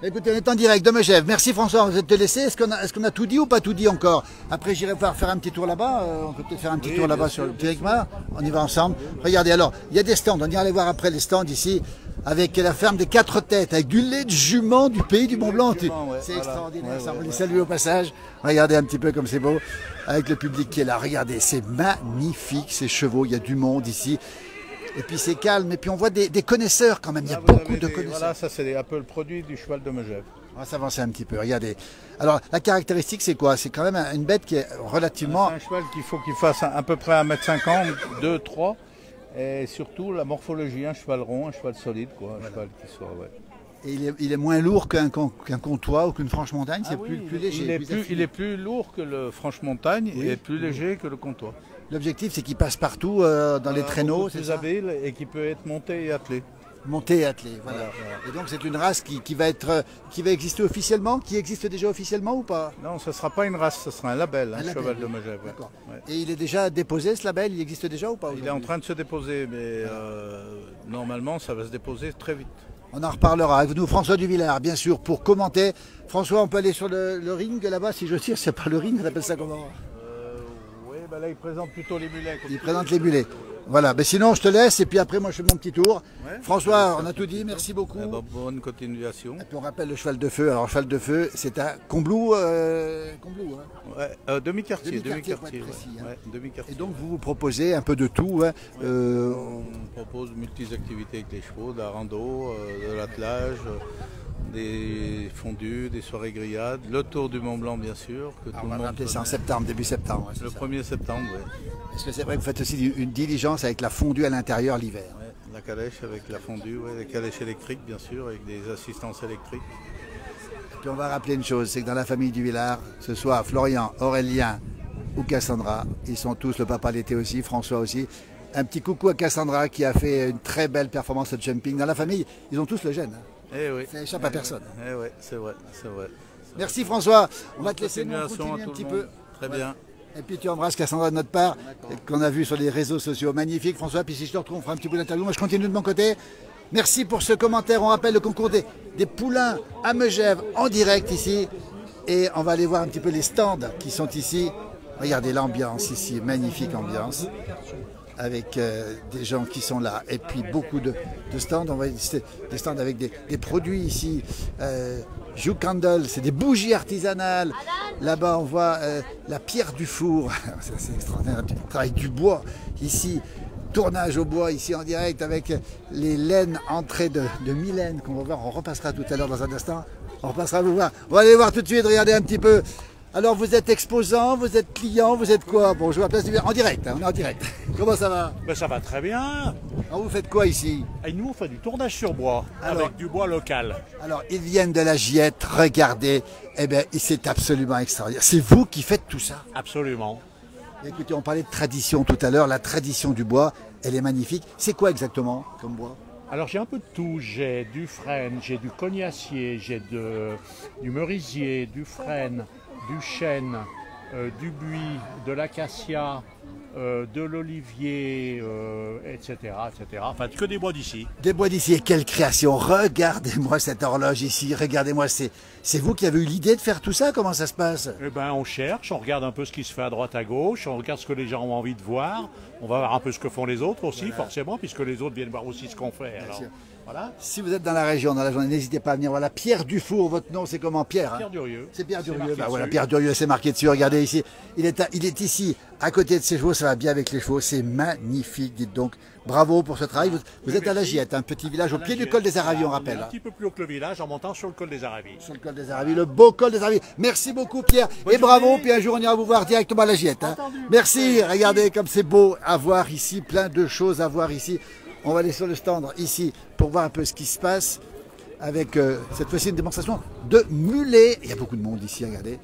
Écoutez, on est en direct de Megève. Merci François, on va te laisser. Est-ce qu'on a tout dit ou pas tout dit encore? Après, j'irai faire un petit tour là-bas. On peut peut-être faire un petit tour là-bas sur le territoire. On y va ensemble. Regardez, alors, il y a des stands. On ira aller voir après les stands ici, avec la ferme des 4 têtes, avec du lait de jument du pays du Mont-Blanc. C'est extraordinaire, ça. On les salue au passage. Regardez un petit peu comme c'est beau, avec le public qui est là. Regardez, c'est magnifique, ces chevaux. Il y a du monde ici. Et puis c'est calme, et puis on voit des connaisseurs quand même, il y a beaucoup de connaisseurs. Voilà, ça c'est un peu le produit du cheval de Megève. On va s'avancer un petit peu, regardez. Alors la caractéristique c'est quoi? C'est quand même une bête qui est relativement... C'est un cheval qu'il faut qu'il fasse à peu près 1m50, 2, 3. Et surtout la morphologie, un cheval rond, un cheval solide, quoi, un cheval qui soit... Ouais. Et il est moins lourd qu'un Comtois ou qu'une Franche-Montagne, c'est plus léger. Il est plus lourd que le Franche-Montagne et plus léger que le Comtois. L'objectif, c'est qu'il passe partout dans les traîneaux, c'est plus habile et qui peut être monté et attelé. Monté et attelé, voilà. Et donc c'est une race qui va exister officiellement, qui existe déjà officiellement ou pas? Non, ce ne sera pas une race, ce sera un label, un cheval de Megève. D'accord. Ouais. Et il est déjà déposé ce label, il existe déjà ou pas? Il est en train de se déposer, mais normalement ça va se déposer très vite. On en reparlera avec nous, François Duvillard, bien sûr, pour commenter. François, on peut aller sur le ring là-bas, si je tire, c'est pas le ring, on appelle ça comment? Oui, bah là il présente plutôt les mulets. Il présente les mulets. Voilà, mais sinon je te laisse et puis après moi je fais mon petit tour. Ouais, François, on a tout dit, merci beaucoup. Eh ben, bonne continuation. Et puis on rappelle le cheval de feu. Alors cheval de feu, c'est à Combloux, ouais, demi-quartier. Demi-quartier. Et donc vous proposez un peu de tout. Hein. On propose multiples activités avec les chevaux, de la rando, de l'attelage, des fondus, des soirées grillades, le tour du Mont Blanc bien sûr. On va rappeler ça en septembre, début septembre. Ouais, le 1er septembre, oui. Est-ce que c'est vrai que vous faites aussi une diligence avec la fondue à l'intérieur l'hiver? Ouais, la calèche avec la fondue, ouais, la calèche électrique bien sûr, avec des assistances électriques. Et puis on va rappeler une chose, c'est que dans la famille Duvillard, que ce soit Florian, Aurélien ou Cassandra, ils sont tous, le papa l'était aussi, François aussi. Un petit coucou à Cassandra qui a fait une très belle performance de jumping. Dans la famille, ils ont tous le gène. Hein. Eh oui. Ça échappe à personne. Eh oui, c'est vrai, c'est vrai. Merci François. On va te laisser nous continuer un petit peu. Très bien. Et puis tu embrasses Cassandra de notre part, qu'on a vu sur les réseaux sociaux. Magnifique François, puis si je te retrouve, on fera un petit peu d'interview. Moi je continue de mon côté. Merci pour ce commentaire. On rappelle le concours des poulains à Megève en direct ici. Et on va aller voir un petit peu les stands qui sont ici. Regardez l'ambiance ici, magnifique ambiance. Avec des gens qui sont là. Et puis beaucoup de stands. On voit des stands avec des produits ici. Joue Candle, c'est des bougies artisanales. Là-bas, on voit la pierre du four. C'est extraordinaire, le travail du bois. Ici, tournage au bois, ici en direct, avec les laines entrées de Mylène qu'on va voir. On repassera tout à l'heure dans un instant. On repassera vous voir. On va aller voir tout de suite, regardez un petit peu. Alors, vous êtes exposant, vous êtes client, vous êtes quoi? Bon, je vois Place du Verre en direct, hein, on est en direct. Comment ça va? Ben, ça va très bien. Alors, vous faites quoi ici? Et nous, on fait du tournage sur bois, avec du bois local. Alors, ils viennent de la Giette, regardez. Eh bien, c'est absolument extraordinaire. C'est vous qui faites tout ça? Absolument. Écoutez, on parlait de tradition tout à l'heure. La tradition du bois, elle est magnifique. C'est quoi exactement comme bois? Alors, j'ai un peu de tout. J'ai du frêne, j'ai du cognacier, j'ai du merisier, du frêne, du chêne, du buis, de l'acacia, de l'olivier, etc., etc. Enfin, que des bois d'ici. Des bois d'ici. Et quelle création! Regardez-moi cette horloge ici. Regardez-moi, c'est vous qui avez eu l'idée de faire tout ça? Comment ça se passe? Eh ben, on cherche, on regarde un peu ce qui se fait à droite, à gauche, on regarde ce que les gens ont envie de voir. On va voir un peu ce que font les autres aussi, forcément, puisque les autres viennent voir aussi ce qu'on fait. Alors, voilà. Si vous êtes dans la région, dans la journée, n'hésitez pas à venir. Voilà, Pierre Dufour, votre nom, c'est comment? Pierre, hein? Pierre Durieux. C'est Pierre Durieux. Bah, voilà, Pierre Durieux, c'est marqué dessus. Regardez ici. Il est ici, à côté de ses chevaux. Ça va bien avec les chevaux. C'est magnifique, dites donc. Bravo pour ce travail. Vous êtes à la Giette, un petit village au pied du col des Aravis, on rappelle. Un petit peu plus haut que le village, en montant sur le col des Aravis. Sur le col des Aravis, le beau col des Aravis. Merci beaucoup, Pierre. Et bravo. Puis un jour, on ira vous voir directement à la Giette. Hein. Merci. Regardez comme c'est beau à voir ici. Plein de choses à voir ici. On va aller sur le stand ici pour voir un peu ce qui se passe avec cette fois-ci une démonstration de mulets. Il y a beaucoup de monde ici, regardez.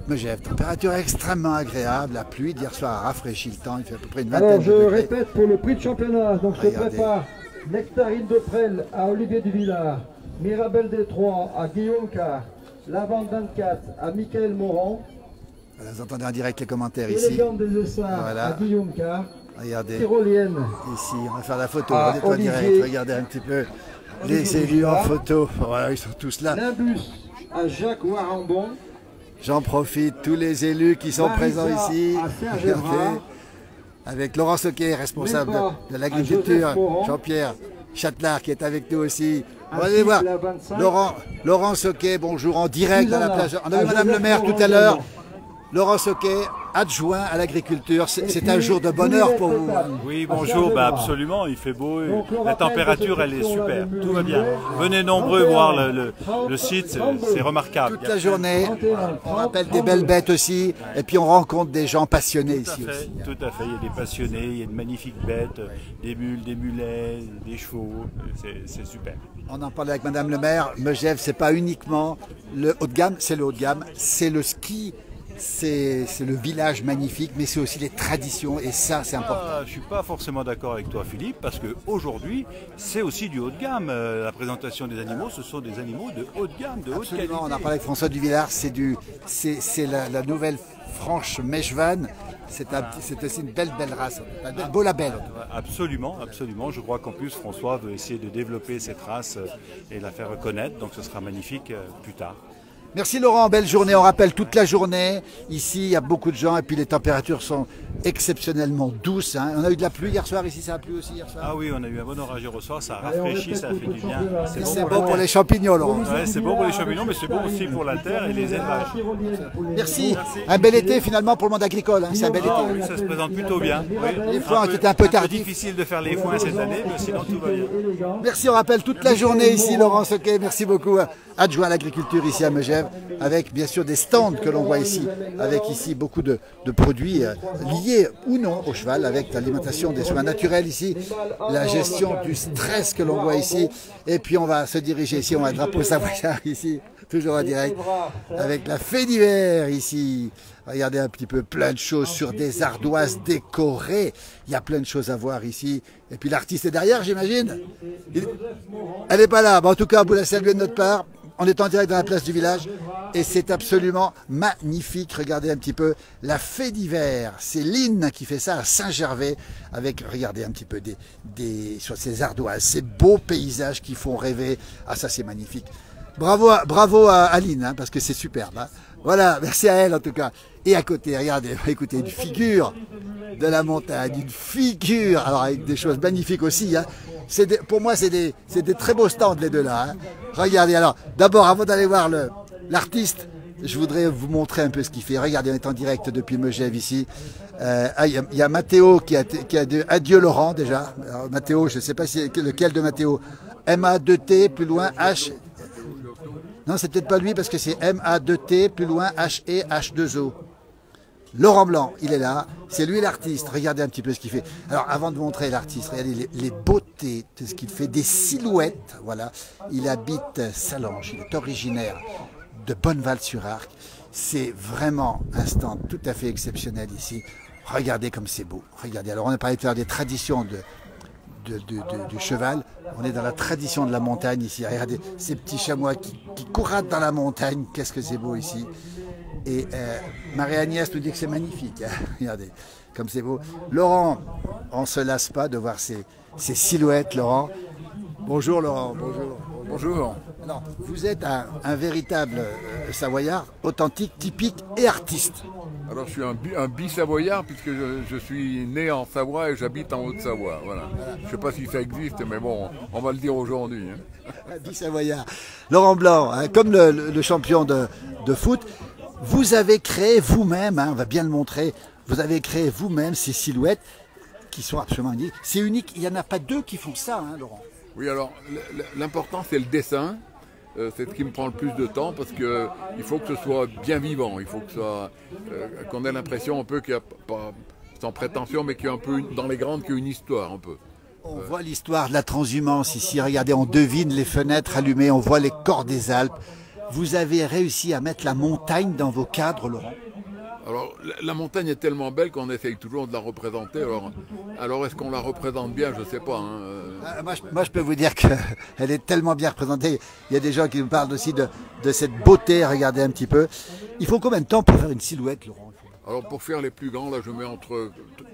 Megève, température extrêmement agréable, la pluie d'hier soir a rafraîchi le temps, il fait à peu près une vingtaine de degrés. Alors je répète pour le prix de championnat, donc je prépare Nectarine de Presles à Olivier Duvillard, Mirabelle Détroit à Guillaume Carr, Lavande 24 à Michael Morand. Voilà, vous entendez en direct les commentaires ici. Élégante des Essarts à Guillaume Carr. Regardez, Tyrolienne. Ici, on va faire la photo, regardez-toi direct, regardez un petit peu les élus en photo, voilà, ils sont tous là. Nimbus à Jacques Warambon. J'en profite, tous les élus qui sont présents ici, regardez, avec Laurent Soquet, responsable de l'agriculture, Jean-Pierre Châtelard qui est avec nous aussi. On va aller voir Laurent Soquet, bonjour, en direct dans la plage. On a vu Madame le maire tout à l'heure. Laurent Soquet, adjoint à l'agriculture. C'est un jour de bonheur pour vous. Oui, bonjour, absolument, il fait beau, la température elle est super, tout va bien. Venez nombreux voir le site, c'est remarquable. Toute la journée, on rappelle des belles bêtes aussi, et puis on rencontre des gens passionnés ici aussi. Tout à fait, il y a des passionnés, il y a de magnifiques bêtes, des mules, des mulets, des chevaux, c'est super. On en parlait avec Madame le maire, Megève, c'est pas uniquement le haut de gamme, c'est le haut de gamme, c'est le ski, c'est le village magnifique, mais c'est aussi les traditions, et ça c'est important. Je ne suis pas forcément d'accord avec toi Philippe, parce qu'aujourd'hui c'est aussi du haut de gamme. La présentation des animaux, ce sont des animaux de haut de gamme, de haute qualité. On en parlait avec François Duvillard, c'est la nouvelle franche Meshvan. C'est aussi une belle race, un beau label. Absolument, absolument. Je crois qu'en plus François veut essayer de développer cette race et la faire reconnaître, donc ce sera magnifique plus tard. Merci Laurent, belle journée, on rappelle toute la journée, ici il y a beaucoup de gens et puis les températures sont exceptionnellement douces. Hein. On a eu de la pluie hier soir, ici ça a plu aussi hier soir. Ah oui, on a eu un bon orage hier soir, ça a rafraîchi, ça a fait du bien. C'est bon pour les champignons Laurent. Ouais, c'est bon pour les champignons, mais c'est bon aussi pour la terre et les élevages. Merci, un bel été finalement pour le monde agricole, hein. C'est un bel été. Oui, ça se présente plutôt bien. Oui. Les foins étaient un peu tardifs. C'est difficile de faire les foins cette année, mais sinon tout va bien. Merci, on rappelle toute la journée ici Laurent Soquet, merci beaucoup, adjoint à l'agriculture ici à Megève, avec bien sûr des stands que l'on voit ici, avec ici beaucoup de produits liés ou non au cheval, avec l'alimentation des soins naturels ici, la gestion du stress que l'on voit ici, et puis on va se diriger ici, on a un drapeau savoyard ici, toujours en direct, avec la fée d'hiver ici. Regardez un petit peu, plein de choses sur des ardoises décorées, il y a plein de choses à voir ici, et puis l'artiste est derrière j'imagine. Elle n'est pas là, en tout cas vous la saluez de notre part. On est en direct dans la place du village et c'est absolument magnifique. Regardez un petit peu la fée d'hiver. C'est Lynn qui fait ça à Saint-Gervais avec, regardez un petit peu, sur ces ardoises, ces beaux paysages qui font rêver. Ah ça c'est magnifique. Bravo à Lynn hein, parce que c'est superbe. Hein. Voilà, merci à elle en tout cas. Et à côté, regardez, écoutez, une figure de la montagne, une figure, alors avec des choses magnifiques aussi. Hein. Pour moi, c'est des très beaux stands les deux là. Hein. Regardez, alors, d'abord, avant d'aller voir l'artiste, je voudrais vous montrer un peu ce qu'il fait. Regardez, on est en direct depuis Megève ici. Il y a Mathéo qui a dit adieu Laurent déjà. Alors, Mathéo, je ne sais pas lequel de Mathéo. MA2T, plus loin H. Non, c'est peut-être pas lui parce que c'est MA2T, plus loin HE, H2O. Laurent Blanc, il est là, c'est lui l'artiste, regardez un petit peu ce qu'il fait. Alors avant de vous montrer l'artiste, regardez les beautés de ce qu'il fait, des silhouettes, voilà. Il habite Salange, il est originaire de Bonneval-sur-Arc. C'est vraiment un stand tout à fait exceptionnel ici. Regardez comme c'est beau, regardez. Alors on a parlé de faire des traditions du cheval, on est dans la tradition de la montagne ici. Regardez ces petits chamois qui couratent dans la montagne, qu'est-ce que c'est beau ici. Et Marie-Agnès nous dit que c'est magnifique. Hein. Regardez, comme c'est beau. Laurent, on ne se lasse pas de voir ces silhouettes, Laurent. Bonjour Laurent, bonjour. Bonjour. Alors, vous êtes un véritable Savoyard, authentique, typique et artiste. Alors je suis un bi-savoyard puisque je suis né en Savoie et j'habite en Haute-Savoie. Voilà. Je ne sais pas si ça existe, mais bon, on va le dire aujourd'hui. Hein. Bi-savoyard. Laurent Blanc, hein, comme le champion de foot, vous avez créé vous-même, hein, on va bien le montrer, vous avez créé vous-même ces silhouettes qui sont absolument uniques. C'est unique, il n'y en a pas deux qui font ça, hein, Laurent. Oui, alors l'important c'est le dessin. C'est ce qui me prend le plus de temps parce que il faut que ce soit bien vivant. Il faut que qu'on ait l'impression un peu qu'il n'y a pas, sans prétention, mais qu'il y a un peu dans les grandes qu'il y a une histoire un peu. On voit l'histoire de la transhumance ici. Regardez, on devine les fenêtres allumées, on voit les corps des Alpes. Vous avez réussi à mettre la montagne dans vos cadres, Laurent? Alors, la montagne est tellement belle qu'on essaye toujours de la représenter. Alors est-ce qu'on la représente bien? Je ne sais pas. Hein. Moi, je peux vous dire qu'elle est tellement bien représentée. Il y a des gens qui nous parlent aussi de cette beauté. Regardez un petit peu. Il faut combien de temps pour faire une silhouette, Laurent? Alors, pour faire les plus grands, là, je mets entre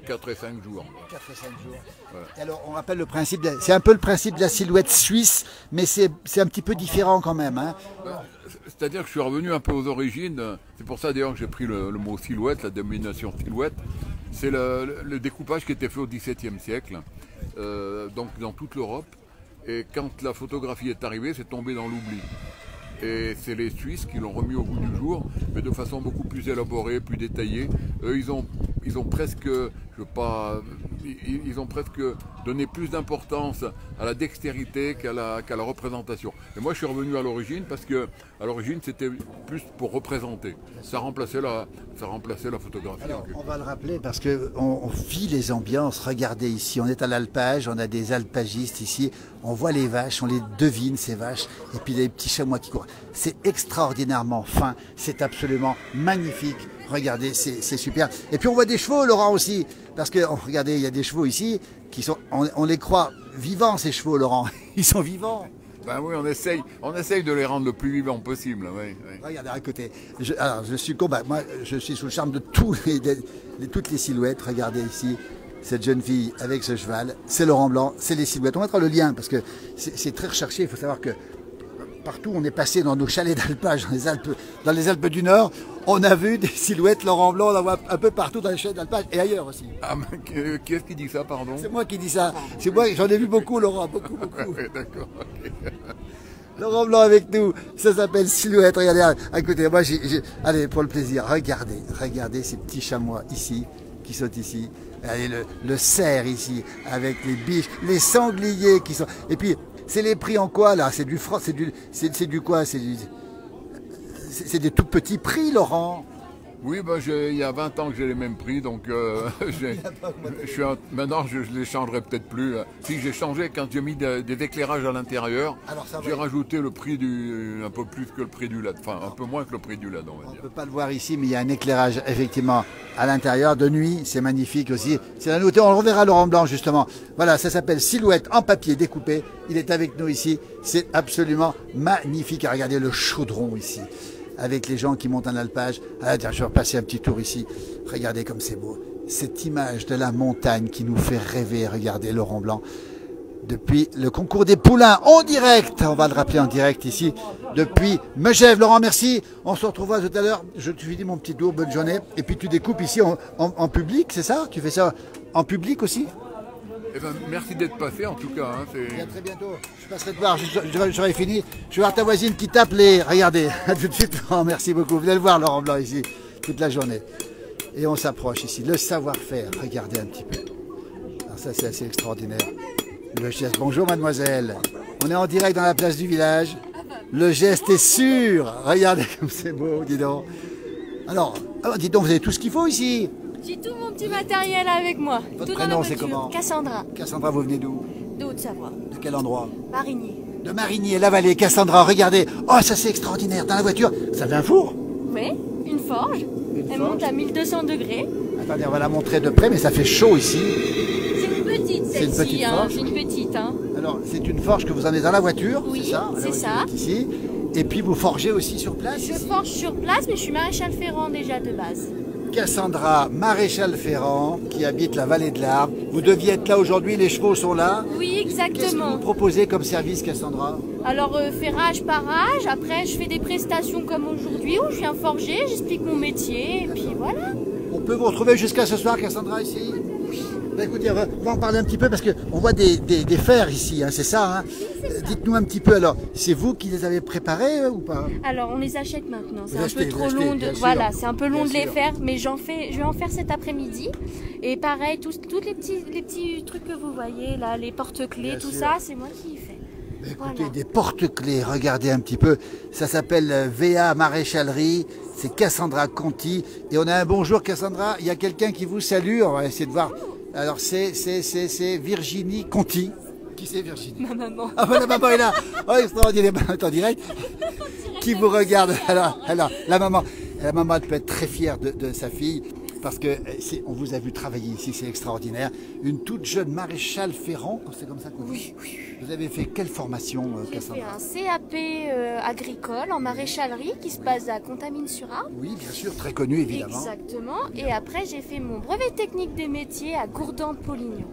4 et 5 jours. 4 et 5 jours. Voilà. Alors, on rappelle le principe, c'est un peu le principe de la silhouette suisse, mais c'est un petit peu différent quand même. Hein. C'est-à-dire que je suis revenu un peu aux origines. C'est pour ça d'ailleurs que j'ai pris le mot silhouette, la dénomination silhouette. C'est le découpage qui était fait au XVIIe siècle, donc dans toute l'Europe. Et quand la photographie est arrivée, c'est tombé dans l'oubli. Et c'est les Suisses qui l'ont remis au goût du jour, mais de façon beaucoup plus élaborée, plus détaillée. Eux, ils ont presque, ils ont presque donné plus d'importance à la dextérité qu'à la représentation. Et moi, je suis revenu à l'origine parce que à l'origine, c'était plus pour représenter. Ça remplaçait la photographie. Alors, on va le rappeler parce qu'on vit les ambiances. Regardez ici, on est à l'alpage, on a des alpagistes ici. On voit les vaches, on les devine ces vaches, et puis les petits chamois qui courent. C'est extraordinairement fin, c'est absolument magnifique. Regardez, c'est super. Et puis on voit des chevaux, Laurent, aussi, parce que regardez, il y a des chevaux ici qui sont, on les croit vivants, ces chevaux, Laurent. Ils sont vivants. Ben oui, on essaye de les rendre le plus vivants possible. Oui, oui. Regardez à côté. Je suis moi, je suis sous le charme de toutes les silhouettes. Regardez ici. Cette jeune fille avec ce cheval, c'est Laurent Blanc, c'est les silhouettes. On mettra le lien parce que c'est très recherché. Il faut savoir que partout on est passé dans nos chalets d'alpage dans les Alpes du Nord, on a vu des silhouettes Laurent Blanc, on en voit un peu partout dans les chalets d'alpage et ailleurs aussi. Ah, qui est-ce qui dit ça, pardon? C'est moi qui dis ça. C'est moi, j'en ai vu beaucoup, Laurent, beaucoup. Oui, d'accord. Okay. Laurent Blanc avec nous, ça s'appelle Silhouette. Regardez à côté. Moi, allez, pour le plaisir, regardez ces petits chamois ici qui sont ici. Allez, le cerf ici, avec les biches, les sangliers qui sont... Et puis, c'est les prix en quoi, là? C'est du quoi? C'est des tout petits prix, Laurent. Oui, ben, il y a 20 ans que j'ai les mêmes prix, donc maintenant je ne les changerai peut-être plus. Si j'ai changé quand j'ai mis des éclairages à l'intérieur, j'ai rajouté le prix un peu plus que le prix du lait, enfin un peu moins que le prix du lait, on va dire. On ne peut pas le voir ici, mais il y a un éclairage effectivement à l'intérieur, de nuit, c'est magnifique aussi. C'est la nouveauté, on le reverra Laurent Blanc justement. Voilà, ça s'appelle Silhouette en papier découpé, il est avec nous ici, c'est absolument magnifique. Regardez le chaudron ici, avec les gens qui montent en alpage. Ah, tiens, je vais repasser un petit tour ici. Regardez comme c'est beau. Cette image de la montagne qui nous fait rêver. Regardez Laurent Blanc. Depuis le concours des poulains en direct. On va le rappeler en direct ici. Depuis Megève. Laurent, merci. On se retrouvera tout à l'heure. Je te dis mon petit tour. Bonne journée. Et puis tu découpes ici en public, c'est ça? Tu fais ça en public aussi? Eh ben, merci d'être passé en tout cas. Hein, à très bientôt. Je passerai te voir, j'aurai fini. Je vais voir ta voisine qui tape les... Regardez, à tout de suite. Oh, merci beaucoup. Venez le voir Laurent Blanc ici, toute la journée. Et on s'approche ici. Le savoir-faire, regardez un petit peu. Alors ça c'est assez extraordinaire. Le geste. Bonjour mademoiselle. On est en direct dans la place du village. Le geste est sûr. Regardez comme c'est beau, dis donc. Alors, dis donc, vous avez tout ce qu'il faut ici. J'ai tout mon petit matériel avec moi. Votre prénom, c'est comment? Cassandra. Cassandra, vous venez d'où? De Haute-Savoie. De quel endroit? Marigny. De Marigny, la vallée. Cassandra, regardez. Oh, ça c'est extraordinaire. Dans la voiture, ça fait un four? Oui, une forge. Elle monte à 1200 degrés. Attendez, on va la montrer de près, mais ça fait chaud ici. C'est une petite, celle-ci. C'est une petite. Hein. Alors, c'est une forge que vous emmenez dans la voiture, oui, c'est ça? C'est ça. Ici. Et puis vous forgez aussi sur place? Je forge sur place, mais je suis maréchal ferrant déjà de base. Cassandra, maréchal ferrant, qui habite la vallée de l'Arve. Vous deviez être là aujourd'hui, les chevaux sont là. Oui, exactement. Qu'est-ce que vous proposez comme service, Cassandra? Alors, ferrage, parage. Après, je fais des prestations comme aujourd'hui, où je viens forger, j'explique mon métier, et puis voilà. On peut vous retrouver jusqu'à ce soir, Cassandra, ici? Oui. Bah, écoutez, on va en parler un petit peu, parce qu'on voit des fers ici, hein, c'est ça, hein? Dites-nous un petit peu, alors, c'est vous qui les avez préparés ou pas? Alors, on les achète maintenant. C'est un peu trop long voilà, c'est un peu long de les faire, mais je vais en faire cet après-midi. Et pareil, tous les petits trucs que vous voyez, là, les porte-clés, tout ça, c'est moi qui fais. Écoutez, voilà. Des porte-clés, regardez un petit peu. Ça s'appelle VA Maréchalerie. C'est Cassandra Conti. Et on a un bonjour, Cassandra. Il y a quelqu'un qui vous salue. On va essayer de voir. Alors, c'est Virginie Conti. Qui c'est Virginie? Ma maman. Ah ben la maman est là. Oh, extraordinaire, en direct. Qui vous regarde. Alors, la maman elle peut être très fière de sa fille. Parce que on vous a vu travailler ici, c'est extraordinaire. Une toute jeune maréchal ferrant, c'est comme ça qu'on dit? Oui. Vous avez fait quelle formation, Cassandra? J'ai fait un CAP agricole en maréchalerie qui se base à Contamine-sur-Arve. Oui, bien sûr, très connu évidemment. Exactement. Et après, j'ai fait mon brevet technique des métiers à Gourdans-Polignon.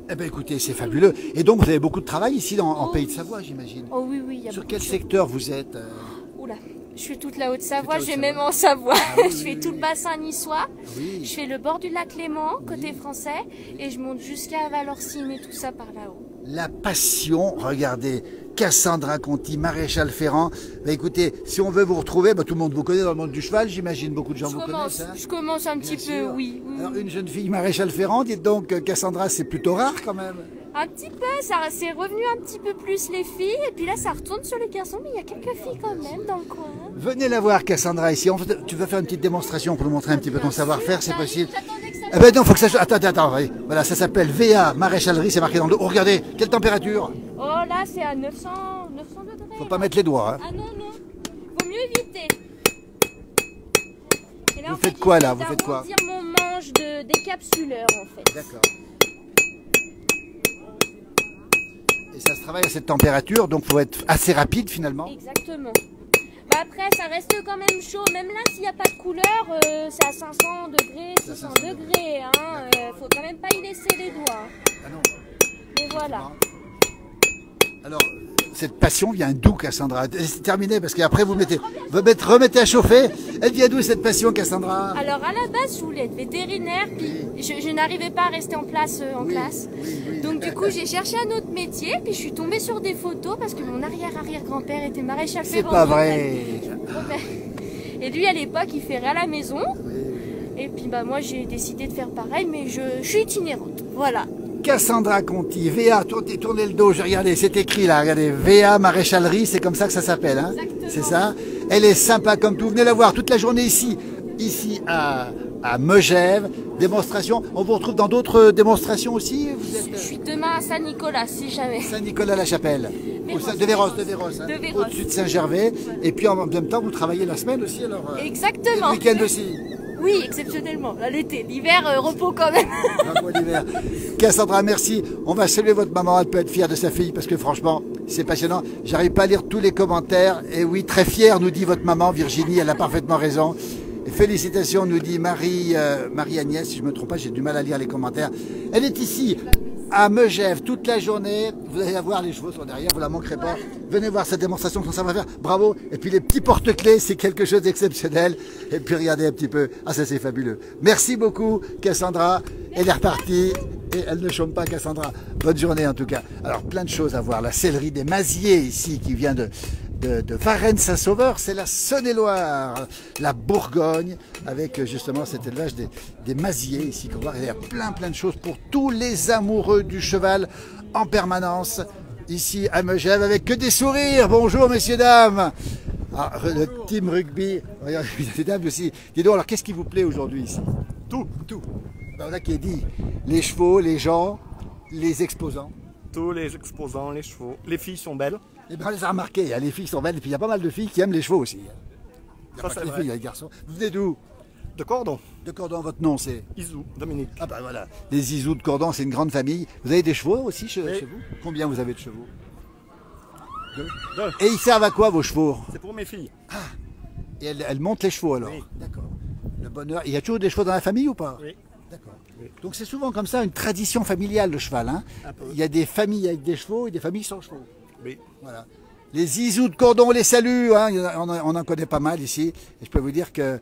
Eh bien écoutez, c'est fabuleux. Et donc vous avez beaucoup de travail ici en Pays de Savoie, j'imagine? Oh oui, oui. Sur quel secteur vous êtes? Oula, je fais toute la Haute-Savoie, je vais même en Savoie. Je fais tout le bassin niçois. Oui. Je fais le bord du lac Léman, côté français. Et je monte jusqu'à Valorcine et tout ça par là-haut. La passion, regardez, Cassandra Conti, maréchal ferrant. Bah, écoutez, si on veut vous retrouver, bah, tout le monde vous connaît dans le monde du cheval, j'imagine, beaucoup de gens vous connaissent. Hein. Je commence un petit peu, oui. Alors, une jeune fille maréchal ferrant, dites donc, Cassandra, c'est plutôt rare quand même. Un petit peu, ça c'est revenu un petit peu plus les filles, et puis là ça retourne sur les garçons, mais il y a quelques filles quand même dans le coin. Venez la voir, Cassandra, ici. Tu vas faire une petite démonstration pour nous montrer un petit peu ton savoir-faire, c'est possible. Eh ben non, faut que ça... Attends, voilà, ça s'appelle VA maréchalerie, c'est marqué dans le dos. Oh, regardez, quelle température? Oh là, c'est à 900 degrés. Faut pas mettre les doigts. Hein. Ah non, faut mieux éviter. Et là, vous faites quoi là? Vous faites quoi? Je vais mon manche de décapsuleur en fait. D'accord. Et ça se travaille à cette température, donc il faut être assez rapide finalement. Exactement. Bah après, ça reste quand même chaud. Même là, s'il n'y a pas de couleur, c'est à 500 degrés, 600 degrés. Faut quand même pas y laisser les doigts. Ah non. Mais voilà. Alors, cette passion vient d'où, Cassandra? C'est terminé parce qu'après vous remettez à chauffer. Elle vient d'où cette passion, Cassandra? Alors à la base, je voulais être vétérinaire, puis je n'arrivais pas à rester en place classe. Donc du coup, j'ai cherché un autre métier, puis je suis tombée sur des photos parce que mon arrière-arrière-grand-père était maréchal ferrant. C'est pas vrai. Et lui, à l'époque, il ferrait à la maison. Et puis bah moi, j'ai décidé de faire pareil, mais je suis itinérante. Voilà. Cassandra Conti, VA, tournez le dos, regardez, c'est écrit là, regardez, VA maréchalerie, c'est comme ça que ça s'appelle, hein, c'est ça. Elle est sympa comme tout, venez la voir toute la journée ici à Megève, démonstration. On vous retrouve dans d'autres démonstrations aussi? Je suis demain à Saint-Nicolas, si jamais. Saint-Nicolas-la-Chapelle, de Véros, hein, au-dessus de Saint-Gervais, et puis en même temps vous travaillez la semaine aussi alors? Exactement. Et le week-end aussi? Oui, exceptionnellement. L'été, l'hiver, repos quand même. Cassandra, merci. On va saluer votre maman, elle peut être fière de sa fille parce que franchement, c'est passionnant. J'arrive pas à lire tous les commentaires. Et oui, très fière, nous dit votre maman, Virginie, elle a parfaitement raison. Et félicitations, nous dit Marie-Agnès, si je ne me trompe pas, j'ai du mal à lire les commentaires. Elle est ici, à Megève, toute la journée. Vous allez la voir, les chevaux sont derrière, vous la manquerez pas. Venez voir cette démonstration, son savoir-faire, bravo. Et puis les petits porte-clés, c'est quelque chose d'exceptionnel. Et puis regardez un petit peu, ah ça c'est fabuleux. Merci beaucoup, Cassandra. Elle est repartie et elle ne chôme pas, Cassandra. Bonne journée en tout cas. Alors plein de choses à voir. La sellerie des Maziers ici, qui vient de Varennes-Saint-Sauveur, c'est la Saône-et-Loire, la Bourgogne, avec justement cet élevage des Maziers ici qu'on voit. Il y a plein de choses pour tous les amoureux du cheval en permanence, ici à Megève, avec que des sourires. Bonjour messieurs, dames. Ah, le team rugby, regardez, les dames aussi. Dis donc, alors qu'est-ce qui vous plaît aujourd'hui ici? Tout. Ben, voilà qui est dit. Les chevaux, les gens, les exposants. Tous les exposants, les chevaux. Les filles sont belles. Eh bien, on les a remarqués, les filles sont belles, et puis il y a pas mal de filles qui aiment les chevaux aussi. Il y a pas que les filles, il y a les garçons. Vous venez d'où? De Cordon. De Cordon, votre nom c'est? Isou, Dominique. Ah bah voilà, les Isous de Cordon, c'est une grande famille. Vous avez des chevaux aussi chez vous? Combien vous avez de chevaux? Deux. Et ils servent à quoi vos chevaux? C'est pour mes filles. Ah. Et elles montent les chevaux alors? Oui. D'accord. Le bonheur. Il y a toujours des chevaux dans la famille ou pas? Oui. D'accord. Oui. Donc c'est souvent comme ça une tradition familiale le cheval. Hein? Il y a des familles avec des chevaux et des familles sans chevaux. Oui. Voilà. Les Isous de Cordon, on les salue, hein. On en connaît pas mal ici. Et je peux vous dire que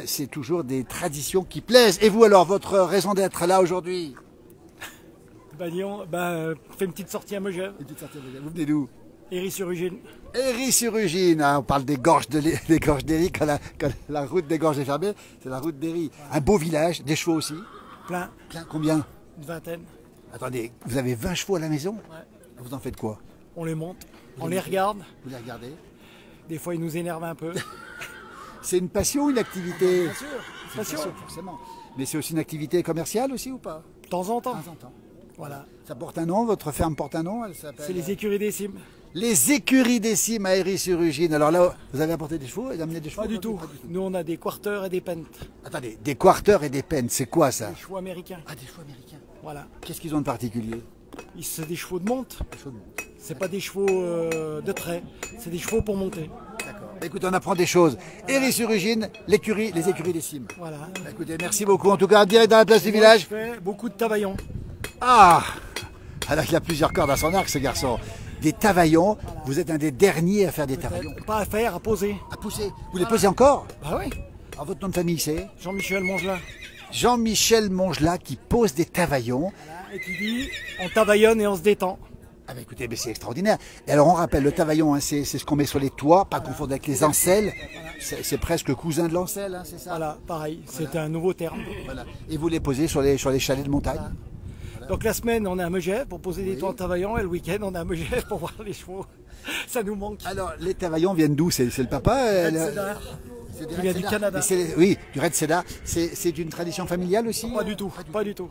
c'est toujours des traditions qui plaisent. Et vous alors, votre raison d'être là aujourd'hui? Fait une petite sortie à Megève. Vous venez d'où? Héry-sur-Ugine. Héry-sur-Ugine, hein. On parle des gorges d'Héry, quand la route des gorges est fermée, c'est la route d'Héry. Un beau village, des chevaux aussi? Plein. Combien? Une vingtaine. Attendez, vous avez 20 chevaux à la maison? Ouais. Vous en faites quoi? On les monte, on les regarde. Vous les regardez? Des fois, ils nous énervent un peu. C'est une passion, une activité? Bien sûr, passion. Forcément. Mais c'est aussi une activité commerciale aussi ou pas? De temps en temps. Voilà. Ça porte un nom, votre ferme porte un nom? C'est les écuries des Cimes. Les écuries des Cimes à Héry-sur-Ugine. Alors là, vous avez apporté des chevaux et amené des chevaux? Pas du tout. Nous, on a des quarters et des pentes. Attendez, des quarters et des pentes, c'est quoi ça? Des chevaux américains. Ah, des chevaux américains. Voilà. Qu'est-ce qu'ils ont de particulier? C'est des chevaux de monte. C'est pas des chevaux de trait. C'est des chevaux pour monter. D'accord. Écoutez, on apprend des choses. Héry-sur-Ugine, les écuries des Cimes. Voilà. Écoutez, merci beaucoup. En tout cas, direct dans la place du village. Je fais beaucoup de tavaillons. Ah! Alors il a plusieurs cordes à son arc, ce garçon. Des tavaillons. Vous êtes un des derniers à faire des tavaillons. Pas à faire, à poser. À poser. Vous les posez encore? Bah oui. Alors votre nom de famille c'est? Jean-Michel Mongelat. Jean-Michel Mongelat qui pose des tavaillons. Voilà. Et qui dit on tavaillonne et on se détend. Ah bah écoutez, c'est extraordinaire. Et alors on rappelle, le tavaillon, hein, c'est ce qu'on met sur les toits, pas confondre avec les ancelles. C'est presque cousin de l'ancelle, hein, c'est ça? Voilà, pareil, c'est un nouveau terme. Voilà. Et vous les posez sur les chalets de montagne? Voilà. Donc la semaine, on est à Megève pour poser des toits en tavaillon, et le week-end, on est à Megève pour voir les chevaux. Ça nous manque. Alors, les tavaillons viennent d'où? C'est le papa? Il vient du Canada. Oui, du Red Cedar. C'est une tradition familiale aussi? Pas du tout, pas du tout.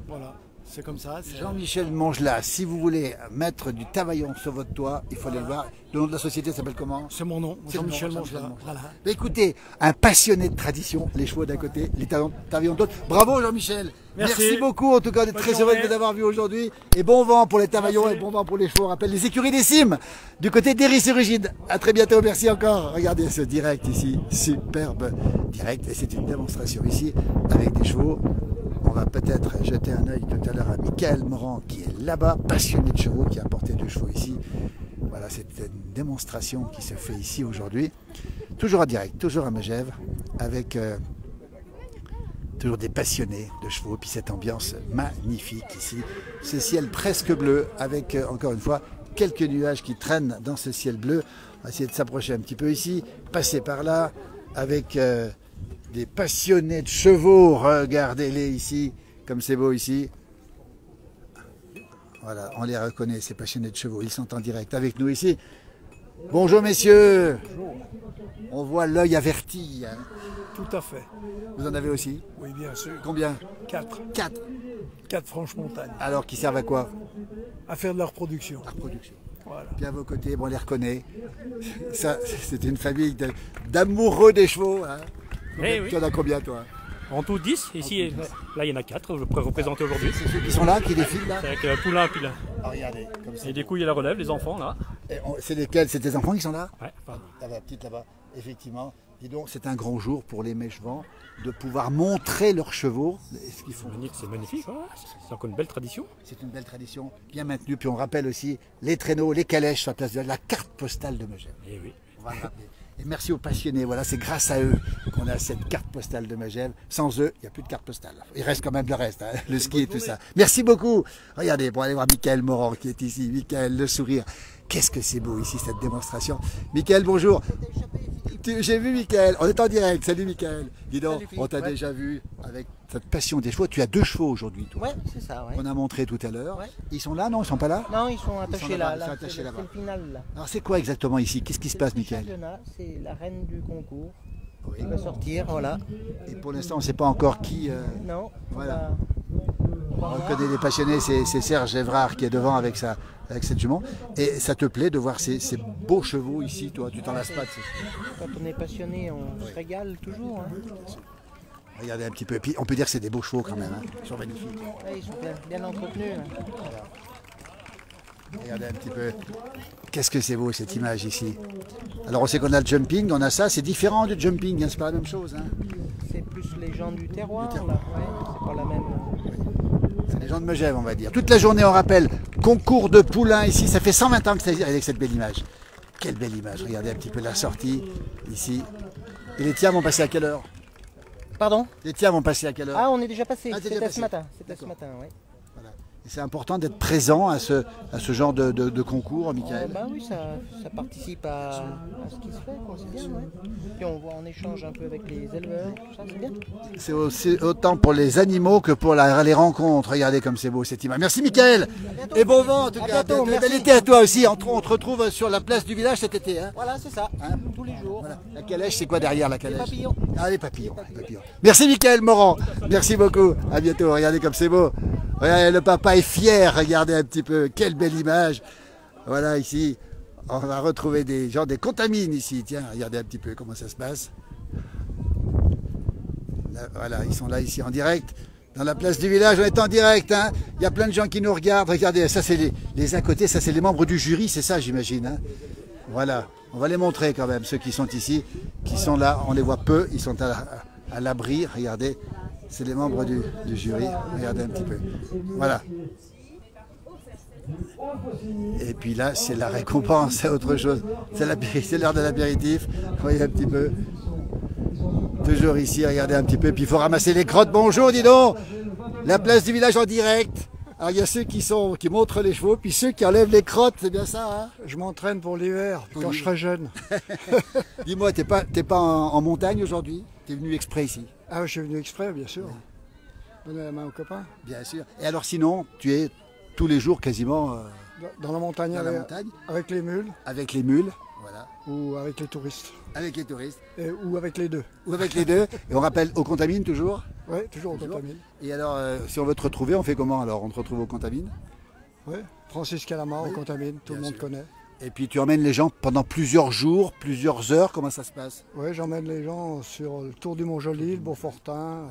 Voilà, c'est comme ça. Jean-Michel Mangelat, si vous voulez mettre du tavaillon sur votre toit, il faut aller le voir. Le nom de la société s'appelle comment? C'est mon nom, Jean-Michel Mangelat. Voilà. Mais écoutez, un passionné de tradition, les chevaux d'un côté, les tavaillons de l'autre. Bravo Jean-Michel. Merci beaucoup en tout cas, on est très heureux de vous avoir vu aujourd'hui. Et bon vent pour les tavaillons et bon vent pour les chevaux. On rappelle les écuries des Cimes du côté d'Héry-sur-Ugide. À très bientôt, merci encore. Regardez ce direct ici, superbe direct. Et c'est une démonstration ici avec des chevaux. On va peut-être jeter un œil tout à l'heure à Michael Morand qui est là-bas, passionné de chevaux, qui a apporté 2 chevaux ici. Voilà, c'est une démonstration qui se fait ici aujourd'hui. Toujours en direct, toujours à Megève, avec toujours des passionnés de chevaux, puis cette ambiance magnifique ici. Ce ciel presque bleu, avec encore une fois quelques nuages qui traînent dans ce ciel bleu. On va essayer de s'approcher un petit peu ici, passer par là, avec des passionnés de chevaux. Regardez-les ici, comme c'est beau ici. Voilà, on les reconnaît, ces passionnés de chevaux. Ils sont en direct avec nous ici. Bonjour messieurs. Bonjour. On voit l'œil averti. Hein. Tout à fait. Vous en avez aussi? Oui, bien sûr. Combien? 4. 4. 4 franches-montagnes. Alors, qui servent à quoi? À faire de la reproduction. La reproduction. Voilà. Puis à vos côtés, bon, on les reconnaît. Ça, c'est une famille d'amoureux des chevaux. Hein. Oui. Tu en as combien, toi? En tout 10, ici, là il y en a 4, je pourrais représenter aujourd'hui. C'est ceux qui sont là, qui défilent là? C'est avec Poulain, puis là. Ah, regardez, comme ça. Et des couilles à la relève, les enfants là. C'est lesquels? C'est tes enfants qui sont là? Ouais, pardon. La petite là-bas, effectivement. Dis donc, c'est un grand jour pour les Mèchevans de pouvoir montrer leurs chevaux. Ce qu'ils font. C'est magnifique, ouais. C'est encore une belle tradition. C'est une belle tradition, bien maintenue. Puis on rappelle aussi les traîneaux, les calèches sur la place de la carte postale de Megève. Eh oui. On va le rappeler. Et merci aux passionnés, voilà, c'est grâce à eux qu'on a cette carte postale de Megève. Sans eux, il n'y a plus de carte postale. Il reste quand même le reste, hein, le ski et tout ça. Merci beaucoup. Regardez, pour aller voir Michael Morand qui est ici. Michael, le sourire. Qu'est-ce que c'est beau ici, cette démonstration. Michael, bonjour. J'ai vu Michael, on est en direct. Salut Michael. Dis donc, on t'a déjà vu avec cette passion des chevaux. Tu as 2 chevaux aujourd'hui, toi. Ouais, c'est ça, ouais. On a montré tout à l'heure. Ouais. Ils sont là, non? Ils sont pas là? Non, ils sont attachés là. Ils sont attachés là-bas. C'est le final là. Alors c'est quoi exactement ici? Qu'est-ce qui se passe, Michael? C'est la reine du concours. Oui. Qui va sortir, voilà. Et pour l'instant, on ne sait pas encore qui. Non. Voilà. On reconnaît les passionnés, c'est Serge Evrard qui est devant avec cette jument. Et ça te plaît de voir ces beaux chevaux ici, toi? Tu t'en lasses pas? Quand on est passionné, on se régale toujours. Hein. Regardez un petit peu. Et puis on peut dire que c'est des beaux chevaux quand même. Hein. Ils sont magnifiques. Ouais, ils sont bien entretenus. Hein. Voilà. Regardez un petit peu. Qu'est-ce que c'est beau cette image ici. Alors on sait qu'on a le jumping, on a ça. C'est différent du jumping, hein. C'est pas la même chose. Hein. C'est plus les gens du terroir. Là. Ouais, c'est pas la même. C'est les gens de Megève, on va dire. Toute la journée, on rappelle, concours de poulains ici. Ça fait 120 ans que ça existe avec cette belle image. Quelle belle image. Regardez un petit peu la sortie ici. Et les tiens vont passer à quelle heure? Pardon? Les tiens vont passer à quelle heure? Ah, on est déjà passé. Ah, c'était ce matin. C'était ce matin, oui. Voilà. Et c'est important d'être présent à ce genre de concours, Michael. Bah oui, ça participe à ce qui se fait, c'est bien. Ouais. Puis on échange un peu avec les éleveurs, tout ça, c'est bien. C'est aussi autant pour les animaux que pour les rencontres. Regardez comme c'est beau cette image. Merci Michael. Et bon vent en tout cas. Bel été à toi aussi. On te retrouve sur la place du village cet été. Hein. Voilà, c'est ça. Hein, tous les jours. Voilà. La calèche, c'est quoi derrière la calèche? Les papillons. Ah, les papillons. Merci Michael Morand. Merci beaucoup. À bientôt. Regardez comme c'est beau. Regardez, le papa est fier. Regardez un petit peu. Quelle belle image. Voilà ici. On va retrouver des gens, des contamines ici. Tiens, regardez un petit peu comment ça se passe. Là, voilà, ils sont là ici en direct. Dans la place du village, on est en direct. Hein. Il y a plein de gens qui nous regardent. Regardez, ça c'est les à côté, ça c'est les membres du jury, c'est ça j'imagine. Hein. Voilà, on va les montrer quand même, ceux qui sont ici, qui sont là. On les voit peu, ils sont à l'abri. Regardez, c'est les membres du jury. Regardez un petit peu. Voilà. Et puis là, c'est la récompense, c'est autre chose. C'est l'heure de l'apéritif. Vous voyez un petit peu. Toujours ici, regardez un petit peu. Puis il faut ramasser les crottes. Bonjour, dis donc. La place du village en direct. Alors il y a ceux qui montrent les chevaux, puis ceux qui enlèvent les crottes, c'est bien ça, hein? Je m'entraîne pour l'hiver, quand je serai jeune. Dis-moi, t'es pas en montagne aujourd'hui? T'es venu exprès ici? Ah, je suis venu exprès, bien sûr. Donner la main aux copains. Bien sûr. Et alors sinon, tu es tous les jours quasiment... dans la montagne, avec les mules. Avec les mules, voilà. Ou avec les touristes. Avec les touristes. Ou avec les deux. Ou avec les deux. Et on rappelle, au Contamine toujours? Oui, toujours au Contamine. Et alors, si on veut te retrouver, on fait comment alors? On te retrouve au Contamine? Oui, Francis Calamar au Contamine, tout le monde connaît. Et puis tu emmènes les gens pendant plusieurs jours, plusieurs heures, comment ça se passe? Oui, j'emmène les gens sur le Tour du Mont-Joli, le Beaufortin.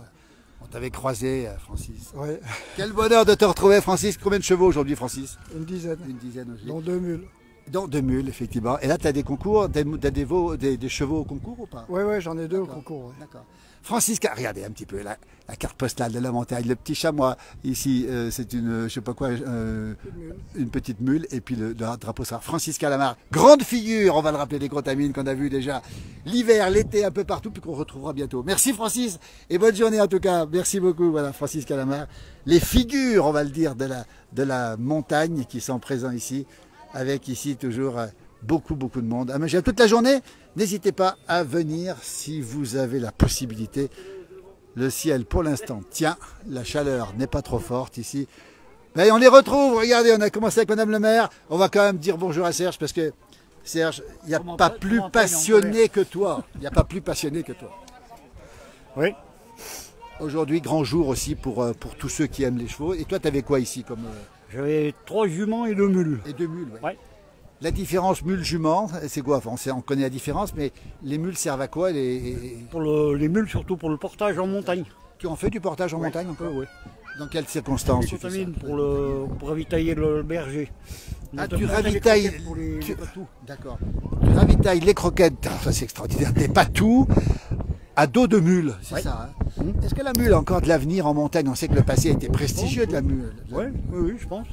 On t'avait croisé, Francis. Oui. Quel bonheur de te retrouver, Francis. Combien de chevaux aujourd'hui, Francis? Une dizaine. Une dizaine aussi. Dont 2 mules. Dont 2 mules, effectivement. Et là, tu as des concours, tu as des chevaux au concours ou pas? Oui, j'en ai 2 au concours. Ouais. D'accord. Francis, regardez un petit peu la carte postale de la montagne, le petit chamois. Ici, c'est une, je sais pas quoi, une petite mule, et puis le drapeau sera Francis Calamar. Grande figure, on va le rappeler, des Contamines qu'on a vu déjà l'hiver, l'été, un peu partout, puis qu'on retrouvera bientôt. Merci Francis, et bonne journée en tout cas. Merci beaucoup, voilà, Francis Calamar. Les figures, on va le dire, de la montagne qui sont présents ici, avec ici toujours beaucoup de monde à Megève toute la journée. N'hésitez pas à venir si vous avez la possibilité. Le ciel pour l'instant tient, la chaleur n'est pas trop forte ici. Mais on les retrouve, regardez, on a commencé avec Madame le maire. On va quand même dire bonjour à Serge parce que Serge, il n'y a pas plus passionné que toi. Il n'y a pas plus passionné que toi. Oui. Aujourd'hui, grand jour aussi pour tous ceux qui aiment les chevaux. Et toi, tu avais quoi ici comme... J'avais 3 juments et 2 mules. Et 2 mules, oui. Ouais. La différence mule-jument, c'est quoi? Enfin, on connaît la différence, mais les mules servent à quoi? Pour les mules, surtout pour le portage en montagne. Tu en fais du portage en montagne encore? Oui. Dans quelles circonstances tu fais ça? Pour ravitailler le berger. Ah, tu ravitailles... D'accord. Tu ravitailles les croquettes, ça c'est extraordinaire, des patous à dos de mule, c'est ça, hein? Est-ce que la mule a encore de l'avenir en montagne? On sait que le passé a été prestigieux de la mule. Oui, je pense.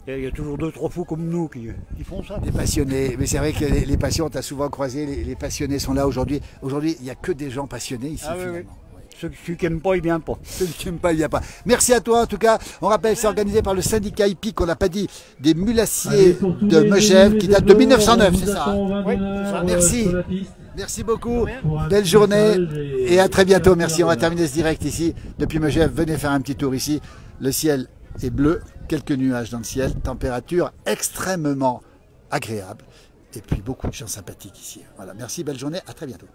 Il y a toujours 2-3 fous comme nous qui font ça. Des passionnés, mais c'est vrai que les passions, tu as souvent croisé, les passionnés sont là aujourd'hui. Aujourd'hui, il n'y a que des gens passionnés ici, finalement. Oui. Ceux qui n'aiment pas, ils ne viennent pas. Ceux qui n'aiment pas, ils ne viennent pas. Merci à toi, en tout cas. On rappelle, c'est organisé par le syndicat hippique, on n'a pas dit, des mulassiers de Megève, qui date de 1909, c'est ça, hein? Oui, merci. Merci beaucoup. Belle journée et à très bientôt. Merci. On va terminer ce direct ici depuis Megève. Venez faire un petit tour ici. Le ciel est bleu, quelques nuages dans le ciel, température extrêmement agréable et puis beaucoup de gens sympathiques ici. Voilà, merci, belle journée, à très bientôt.